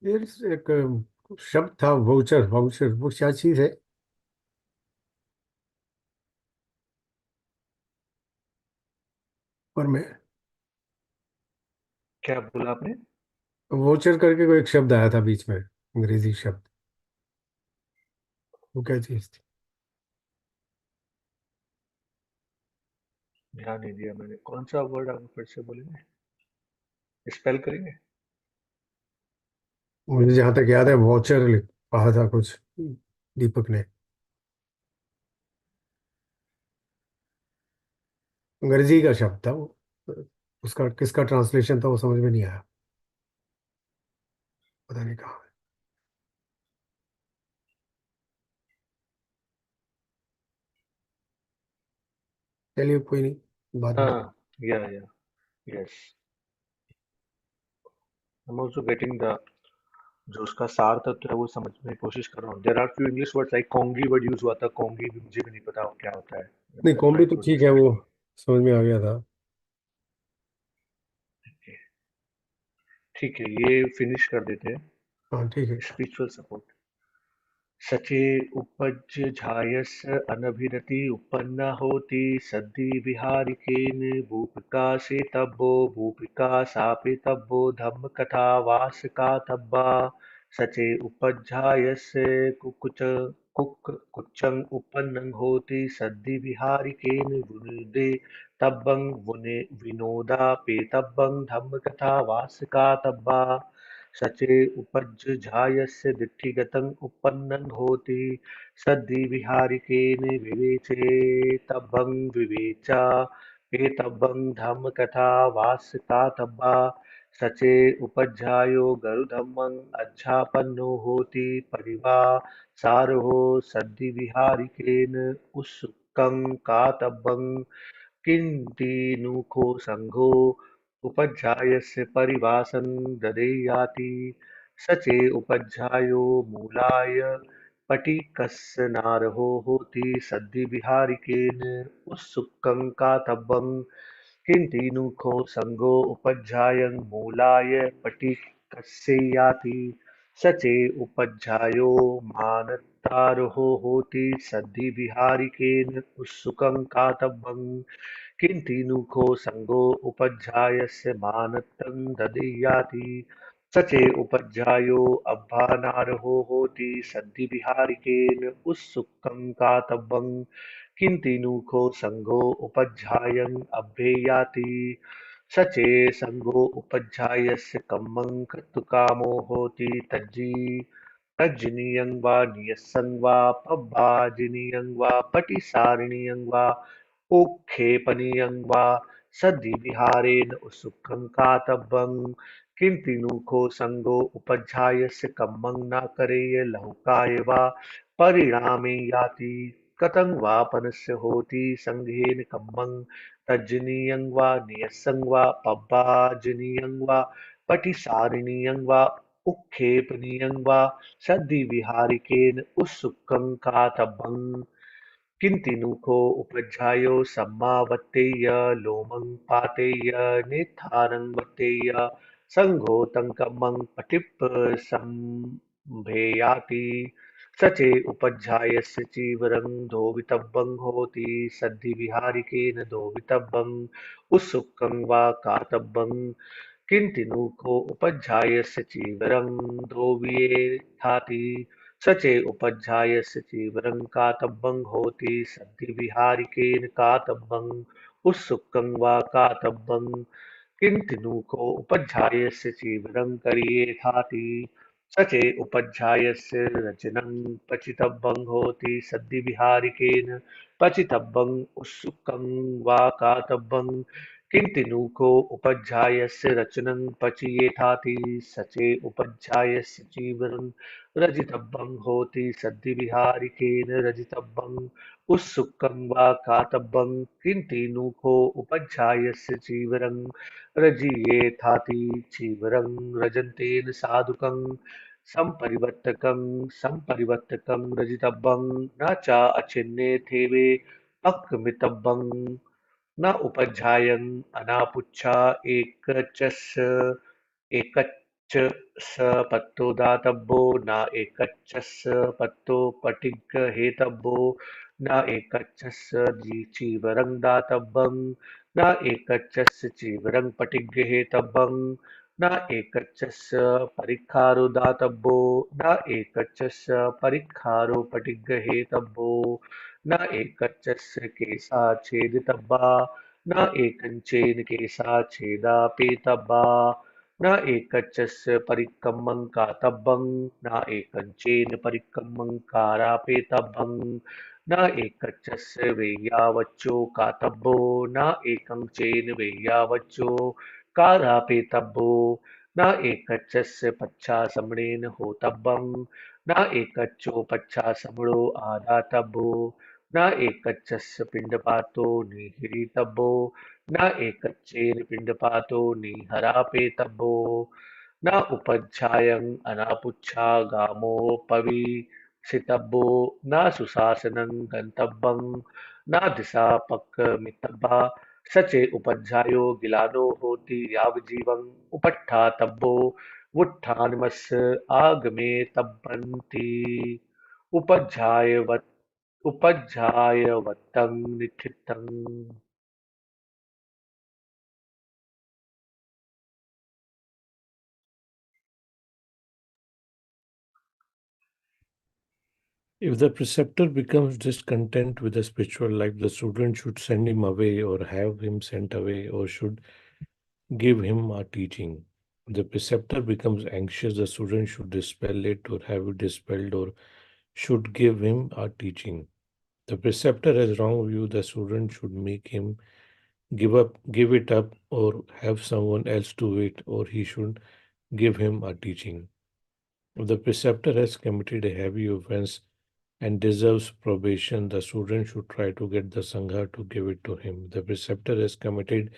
ये एक शब्द था voucher voucher, वो क्या चीज है? और मैं क्या बोला आपने? वाउचर करके कोई एक शब्द आया था बीच में, अंग्रेजी शब्द, वो क्या चीज थी? ध्यान नहीं दिया मैंने। कौन सा वर्ड आप फिर से बोलेंगे? स्पेल करेंगे? मुझे जहां तक याद है वाउचर कहा था कुछ दीपक ने, अंग्रेजी का शब्द था वो, उसका किसका ट्रांसलेशन था वो समझ में नहीं आया, पता नहीं कहा। चलिए कोई नहीं, बाद में। हाँ, या yes. I am also getting the जो उसका सार तत्व है वो समझने की कोशिश कर रहा हूँ। There are few English words like कोंगी वर्ड यूज हुआ था। कोंगी भी मुझे भी नहीं पता क्या होता है। नहीं, कॉम्बी ट्राइंग तो टू ठीक है, वो अंडरस्टैंड। समझ में आ गया था। ठीक है, ये फिनिश कर देते हैं। हाँ ठीक है। Spiritual support. सचे उपज झायस अनभिरति उपन्ना होती सद्धि विहारिकेन भूपिका से तब्बो भूपिका सापे तब्बो धम्म कथा वास का तब्बा सचे उपज्झायस कुकुच कुच्चं उपन्नं होति सद्धि विहारिकेन विनुदे तब्बं विनोदा पेतब्बं धम्म कथा वास का तब्बा सचे उपज्झायस्य दिठ्ठिगतं उपपन्नं होति सद्धि विहारिकेन विवेचेतव्यं विवेचा पेतव्यं धम्मकथा वास्यकातव्या सचे उपज्झायो गरुधम्मं अध्यापन्नो होति परिवासारो सद्धि विहारिकेन उत्सुकं कातव्यं किन्तीनुको सङ्घो उपध्यायस्य परिवासं ददेयाति सचे उपध्यायो मूलाय पटिकस्य नारहो होति सद्धिविहारिकेन उत्सुकं कातव्यं किन्तीनुको सङ्गो उपध्यायं मूलाय पटिकस्य याति सचे उपध्यायो मानतारहो होति सद्धिविहारिकेन उत्सुकं कातव्यं किन्तीनुको सङ्गो उपध्यायस्य मानतं ददीयाति सचे उपध्यायो अभ्यानार्हो होति सद्धिविहारिकेन उत्सुकं कातव्यं किन्तीनुको सङ्गो उपध्यायं अभ्येयाति सचे सङ्गो उपध्यायस्य कम्मं कर्तुकामो होति तज्जी तज्जनीयं वा नियस्सं वा पब्बाजिनीयं वा पटिसारिणीयं वा उत्क्षेपणीयं वा सद्विहारेण उत्सुकं कातव्यं किंतिनुको संगो उपध्यायस्य कम्मं न करेय लहुकाय वा परिणामे याति कथं वा पनस्य होति संघेन कम्मं तज्जनीयं वा नियस्सं वा पब्बाजनीयं वा पटिसारिणीयं वा उत्क्षेपणीयं वा सद्विहारिकेन उत्सुकं कातव्यम् किंतिनुको उपध्यायो सम्मावत्तेय लोमं पातेय नेत्थानं वत्तेय संघोतङ्कमं पटिप् संभेयाति स चे उपध्यायस्य चीवरं धोवितव्यं होति सद्धिविहारिकेन धोवितव्यम् उत्सुकं वा कार्तव्यं किंतिनुको उपध्यायस्य चीवरं धोवियेथाति स चे उपध्यायस्य चीवरं कातव्यं होति सद्धिविहारिकेन कातव्यम् उत्सुकं वा कातव्यं किंतिनुको उपध्यायस्य चीवरं करियेथाति स चे उपध्यायस्य रचनं पचितव्यं होति सद्धिविहारिकेन पचितव्यम् उत्सुकं वा कातव्यं किंतिनुको उपध्यायस्य रचनं पचयेथाति स चे उपध्यायस्य चीवरं रजितव्यं होति सद्धिविहारिकेन रजितव्यम् उत्सुकं वा कातव्यं किंतिनुको उपध्यायस्य चीवरं रजियेथाति चीवरं रजन्तेन साधुकं संपरिवर्तकं रजितव्यं न च अचिन्त्येथेवे अक्मितव्यं न उपध्यायं अनापुच्छा एकच्च पत्तो दातव्यो न एकच्च पत्तो पटिग्रहेतव्यो न एकच्च चीवरं दातव्यं न एकच्च चीवरं पटिग्रहेतव्यं न एकच्च परिक्खारो दातव्यो न एकच्च परिक्खारो पटिग्रहेतव्यो न एकच्च केसा छेदितव्या न एकञ्चेन केसा छेदापेतव्या न एकच्च परिक्कमं कातव्यं न एकञ्चेन परिक्कमं कारापेतव्यं न एकच्च वेय्यावच्चो कातव्यो न एकञ्चेन वेय्यावच्चो कारापेतव्यो न एकच्च पच्छासमणेन होतव्यं न एकच्चो पच्छासमणो आदातव्यो न एकच्च पिण्डपातो निह्रीतव्यो न एकच्चेन पिण्डपातो निहरापेतव्यो न उपध्यायं अनापुच्छा गामोपवीक्षितव्यो न सुशासनं गन्तव्यं न दिशापकमितव्या स चे उपध्यायो गिलानो होति यावज्जीवम् उपट्ठातव्यो वुट्ठानमस्य आगमे तब्बन्ति उपध्यायवत्तं निथितम् If the preceptor becomes discontent with the spiritual life, the student should send him away or have him sent away or should give him a teaching. If the preceptor becomes anxious, the student should dispel it or have it dispelled or should give him a teaching. The preceptor has wrong view, the student should make him give it up or have someone else do it, or he should give him a teaching. If the preceptor has committed a heavy offense and deserves probation, the student should try to get the Sangha to give it to him. The preceptor has committed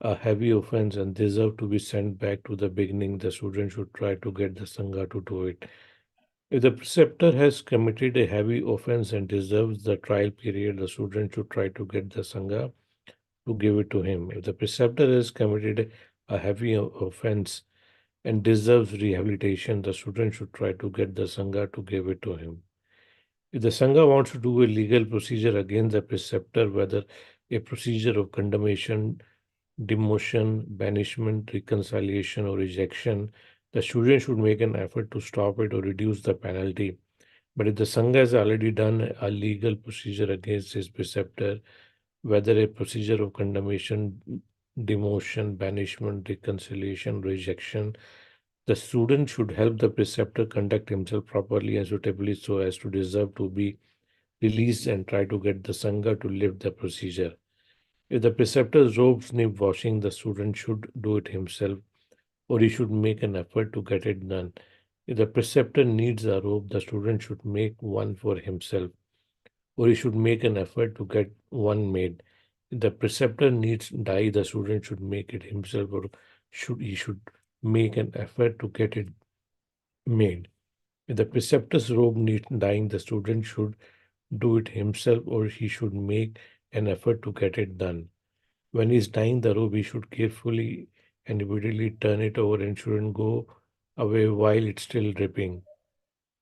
a heavy offense and deserves to be sent back to the beginning, the student should try to get the Sangha to do it. If the preceptor has committed a heavy offense and deserves the trial period, the student should try to get the Sangha to give it to him. If the preceptor has committed a heavy offense and deserves rehabilitation, the student should try to get the Sangha to give it to him. If the Sangha wants to do a legal procedure against the preceptor, whether a procedure of condemnation, demotion, banishment, reconciliation, or rejection, the student should make an effort to stop it or reduce the penalty. But if the Sangha has already done a legal procedure against his preceptor, whether a procedure of condemnation, demotion, banishment, reconciliation, rejection, The student should help the preceptor conduct himself properly and suitably so as to deserve to be released and try to get the Sangha to lift the procedure. If the preceptor's robes need washing, the student should do it himself or he should make an effort to get it done. If the preceptor needs a robe, the student should make one for himself or he should make an effort to get one made. If the preceptor needs dye, the student should make it himself or should make an effort to get it made. If the preceptor's robe needs dyeing, the student should do it himself or he should make an effort to get it done. When he's dyeing the robe, he should carefully and immediately turn it over and shouldn't go away while it's still dripping.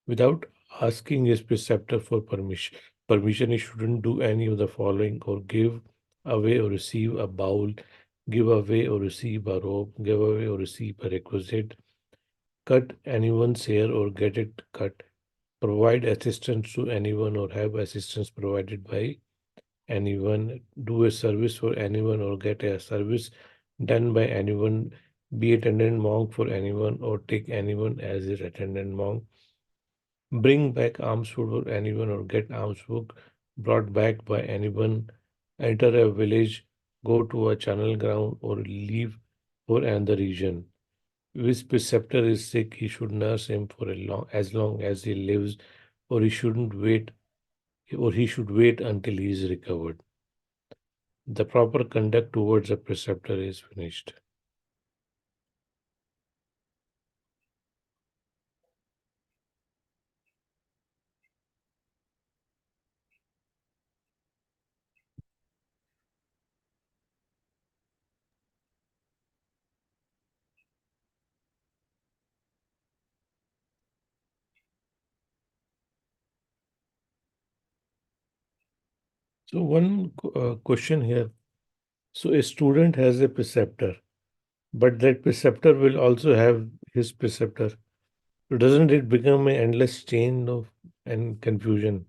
Without asking his preceptor for permission, he shouldn't do any of the following or give away or receive a bowl, give away or receive a robe, give away or receive a requisite, cut anyone's hair or get it cut, provide assistance to anyone or have assistance provided by anyone, do a service for anyone or get a service done by anyone, be attendant monk for anyone or take anyone as his attendant monk, bring back alms food for anyone or get alms food brought back by anyone, enter a village, go to a channel ground or leave for another region. If his preceptor is sick, he should nurse him for as long as he lives, or he should wait until he is recovered. The proper conduct towards a preceptor is finished. So one question here. So a student has a preceptor, but that preceptor will also have his preceptor. So doesn't it become an endless chain of and confusion?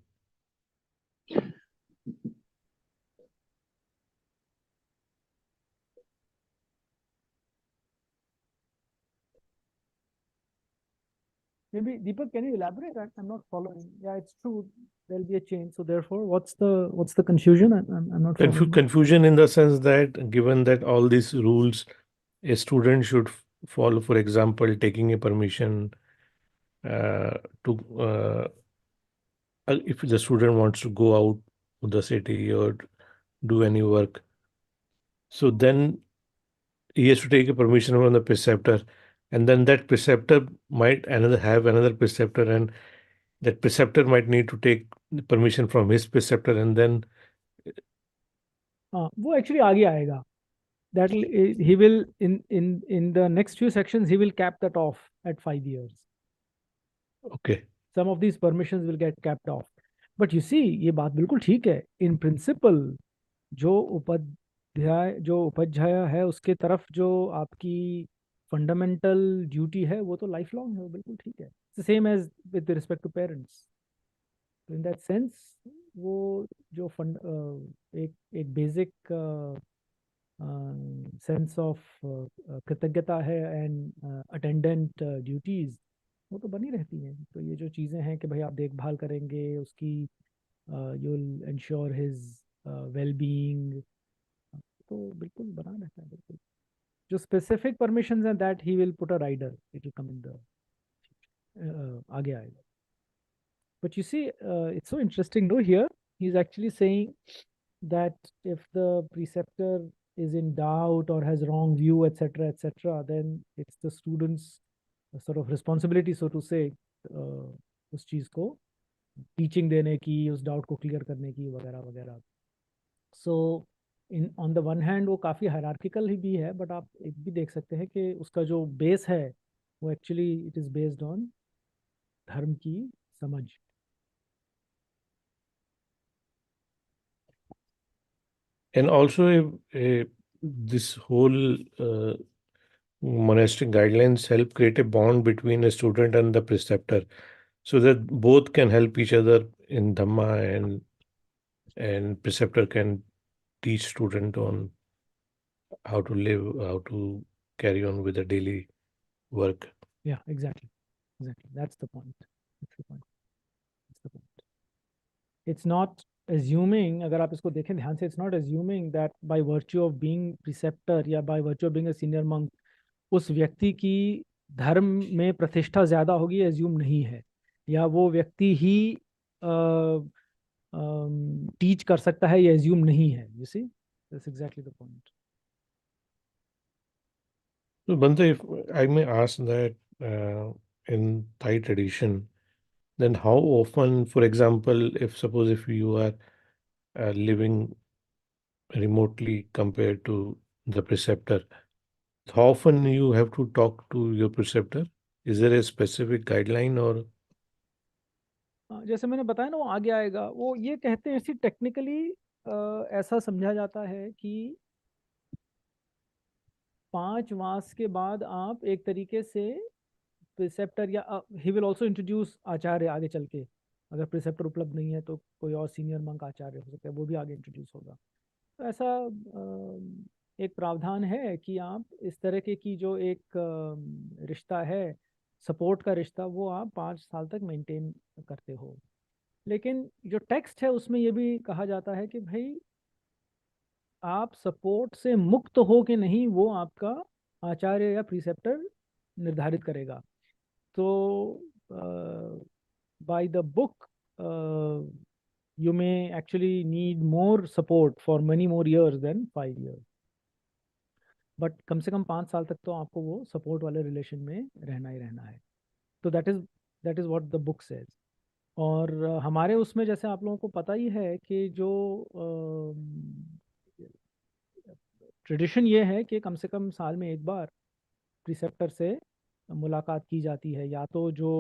Maybe Deepak, can you elaborate? I'm not following. Yeah, it's true. There'll be a change. So therefore, what's the confusion? I'm not following. Confusion in the sense that given that all these rules a student should follow, for example, taking a permission to if the student wants to go out of the city or do any work, so then he has to take a permission from the preceptor, and then that preceptor might have another preceptor, and that preceptor might need to take permission from his preceptor, and then वो actually आगे आएगा. That he will in the next few sections he will cap that off at 5 years. okay. Some of these permissions will get capped off. But you see, ये बात बिल्कुल ठीक है. In principle, जो उपाध्याय है उसके तरफ जो आपकी फंडामेंटल ड्यूटी है वो तो लाइफ लॉन्ग है, वो बिल्कुल ठीक है. Same as with respect to parents. In that sense वो जो एक बेसिक सेंस ऑफ कृतज्ञता है एंड अटेंडेंट ड्यूटीज वो तो बनी रहती हैं. तो ये जो चीज़ें हैं कि भाई आप देखभाल करेंगे उसकी, you will ensure his well being, तो बिल्कुल बना रहता है. बिल्कुल जो स्पेसिफिक परमिशंस हैं that he will put a rider, it will come in the आगे आएगा. But you see it's so interesting no here he is actually saying that if the preceptor is in doubt or has wrong view, etc., then it's the student's sort of responsibility, so to say, उस चीज़ को teaching देने की, उस doubt को clear करने की वगैरह वगैरह. So in on the one hand वो काफ़ी हायरार्किकल ही भी है, बट आप एक भी देख सकते हैं कि उसका जो बेस है वो actually it is based on धर्म की समझ. And also, this whole monastic guidelines help create a bond between a student and the preceptor, so that both can help each other in Dhamma, and preceptor can teach student on how to live, how to carry on with the daily work. Yeah, exactly. That's the point. That's the point. That's the point. It's not assuming, अगर आप इसको देखें ध्यान से, it's not assuming that by virtue of being preceptor या by virtue of being a senior monk उस व्यक्ति की धर्म में प्रतिष्ठा ज्यादा होगी, एज्यूम नहीं है, या वो व्यक्ति ही टीच कर सकता है, ये एज्यूम नहीं है. You see, that's exactly the point. So, Bante, if I may ask that in Thai tradition, then how often, for example, if suppose if you are living remotely compared to the preceptor, how often you have to talk to your preceptor? Is there a specific guideline or? जैसे मैंने बताया ना, वो आगे आएगा. वो ये कहते हैं, ऐसी टेक्निकली ऐसा समझा जाता है कि 5 मास के बाद आप एक तरीके से प्रिसेप्टर, या ही विल आल्सो इंट्रोड्यूस आचार्य आगे चल के. अगर प्रिसेप्टर उपलब्ध नहीं है तो कोई और सीनियर मंक आचार्य हो सकता है, वो भी आगे इंट्रोड्यूस होगा. तो ऐसा एक प्रावधान है कि आप इस तरह के की जो एक रिश्ता है, सपोर्ट का रिश्ता, वो आप 5 साल तक मेंटेन करते हो. लेकिन जो टेक्स्ट है उसमें ये भी कहा जाता है कि भाई आप सपोर्ट से मुक्त हो कि नहीं, वो आपका आचार्य या प्रिसेप्टर निर्धारित करेगा. तो by the book you may actually need more support for many more years than 5 years. But कम से कम 5 साल तक तो आपको वो सपोर्ट वाले रिलेशन में रहना ही रहना है. तो that is what the book says. और हमारे उसमें जैसे आप लोगों को पता ही है कि जो ट्रेडिशन ये है कि कम से कम साल में एक बार प्रिसेप्टर से मुलाकात की जाती है, या तो जो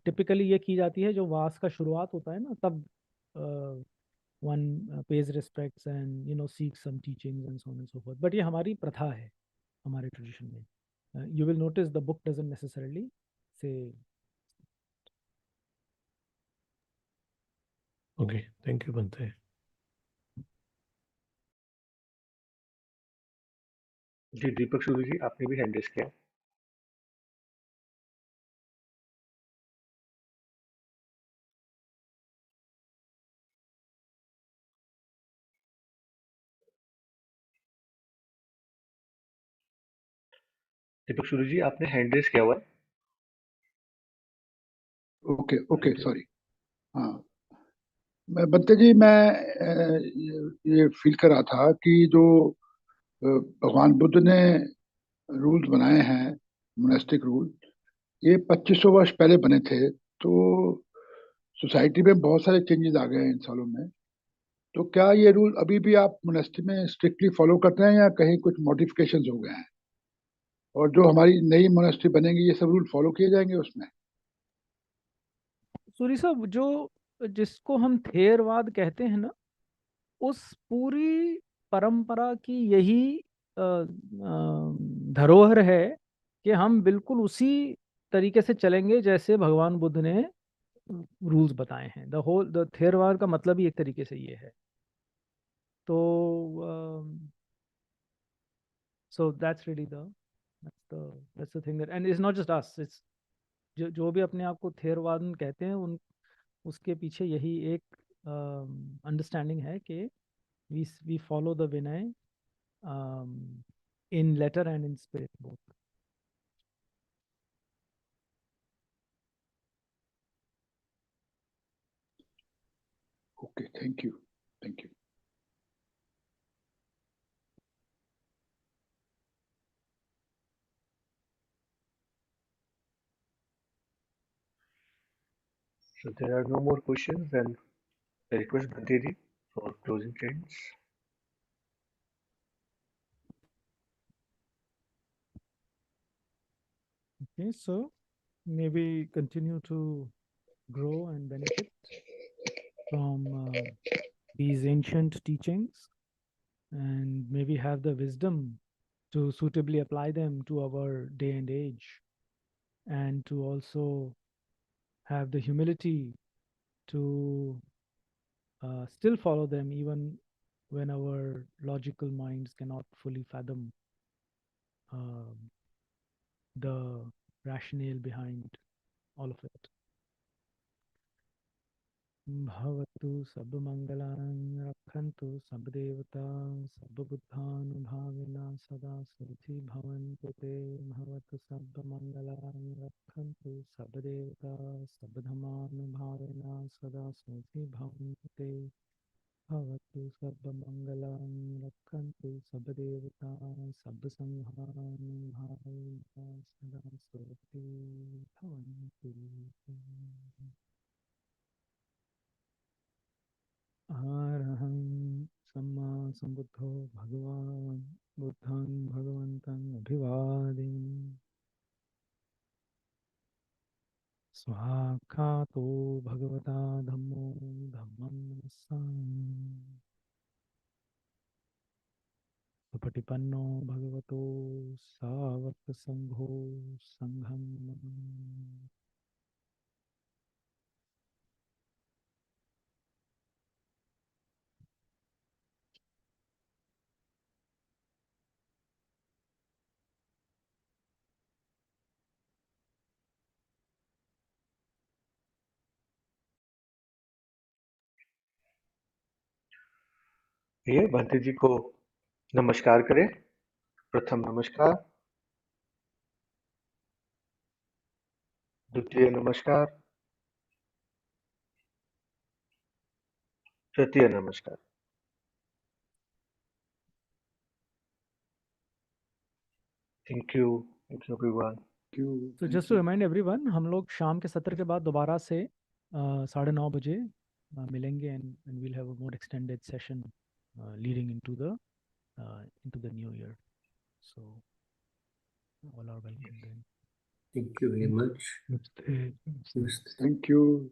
टिपिकली ये की जाती है जो वास का शुरुआत होता है ना, तब one pays respects and seeks some teachings and so on and so forth. But ये हमारी प्रथा है, हमारे ट्रेडिशन में. You will notice the book doesn't necessarily say. Okay, thank you, Bante. जी दीपक सूर्य जी, आपने भी हैंड रेस किया. दीपक सूर्य जी, आपने हैंड रेस किया हुआ है. Okay okay, sorry. हाँ, बंते जी, मैं ये फील कर रहा था कि जो भगवान बुद्ध ने रूल्स बनाए हैं, मोनेस्टिक रूल, ये 2500 वर्ष पहले बने थे. तो सोसाइटी में बहुत सारे चेंजेस आ गए हैं इन सालों में. तो क्या ये रूल अभी भी आप मोनेस्ट्री में स्ट्रिक्टली फॉलो करते हैं, या कहीं कुछ मॉडिफिकेशंस हो गए हैं? और जो हमारी नई मोनेस्ट्री बनेंगी, ये सब रूल फॉलो किए जाएंगे उसमें? सूरी साहब, जो जिसको हम थेरवाद कहते हैं ना, उस पूरी परंपरा की यही धरोहर है कि हम बिल्कुल उसी तरीके से चलेंगे जैसे भगवान बुद्ध ने रूल्स बताए हैं. द थेरवाद का मतलब ही एक तरीके से ये है. तो so that's really that's the thing that, and it's not just us, it's जो भी अपने आप को थेरवाद कहते हैं, उन उसके पीछे यही एक अंडरस्टैंडिंग है कि we follow the Vinay in letter and in spirit both. Okay, thank you. Thank you. So there are no more questions, and I request Bhante ji for closing statements. Okay, so maybe continue to grow and benefit from these ancient teachings, and maybe have the wisdom to suitably apply them to our day and age, and to also have the humility to still follow them even when our logical minds cannot fully fathom the rationale behind all of it. Bhavatu sabbamangalan rakhantu sabbadevata sabbabuddhanubhavina sada suchi bhavantu te. Bhavatu sabbamangalan rakhantu sabbadevata sabbadhamanubhavina sada suchi bhavantu te. Bhavatu sabbamangalan rakhantu sabbadevata sabbasanghanubhavina sada suchi bhavantu te. Araham Samma Sambuddho Bhagavan Buddhan Bhagavantam Abhivadim Swakhato Bhagavata Dhammo Dhammam Namasami Supatipanno Bhagavato Savaka Sangho Sangham Namami. ये भंते जी को नमस्कार करें। प्रथम नमस्कार, द्वितीय नमस्कार, तृतीय नमस्कार। Thank you everyone. So just to remind everyone, हम लोग शाम के सत्र के बाद दोबारा से 9:30 बजे मिलेंगे and we'll have a more extended session leading into the new year. So all are welcome then. Thank you very much. Namaste. Namaste. Thank you.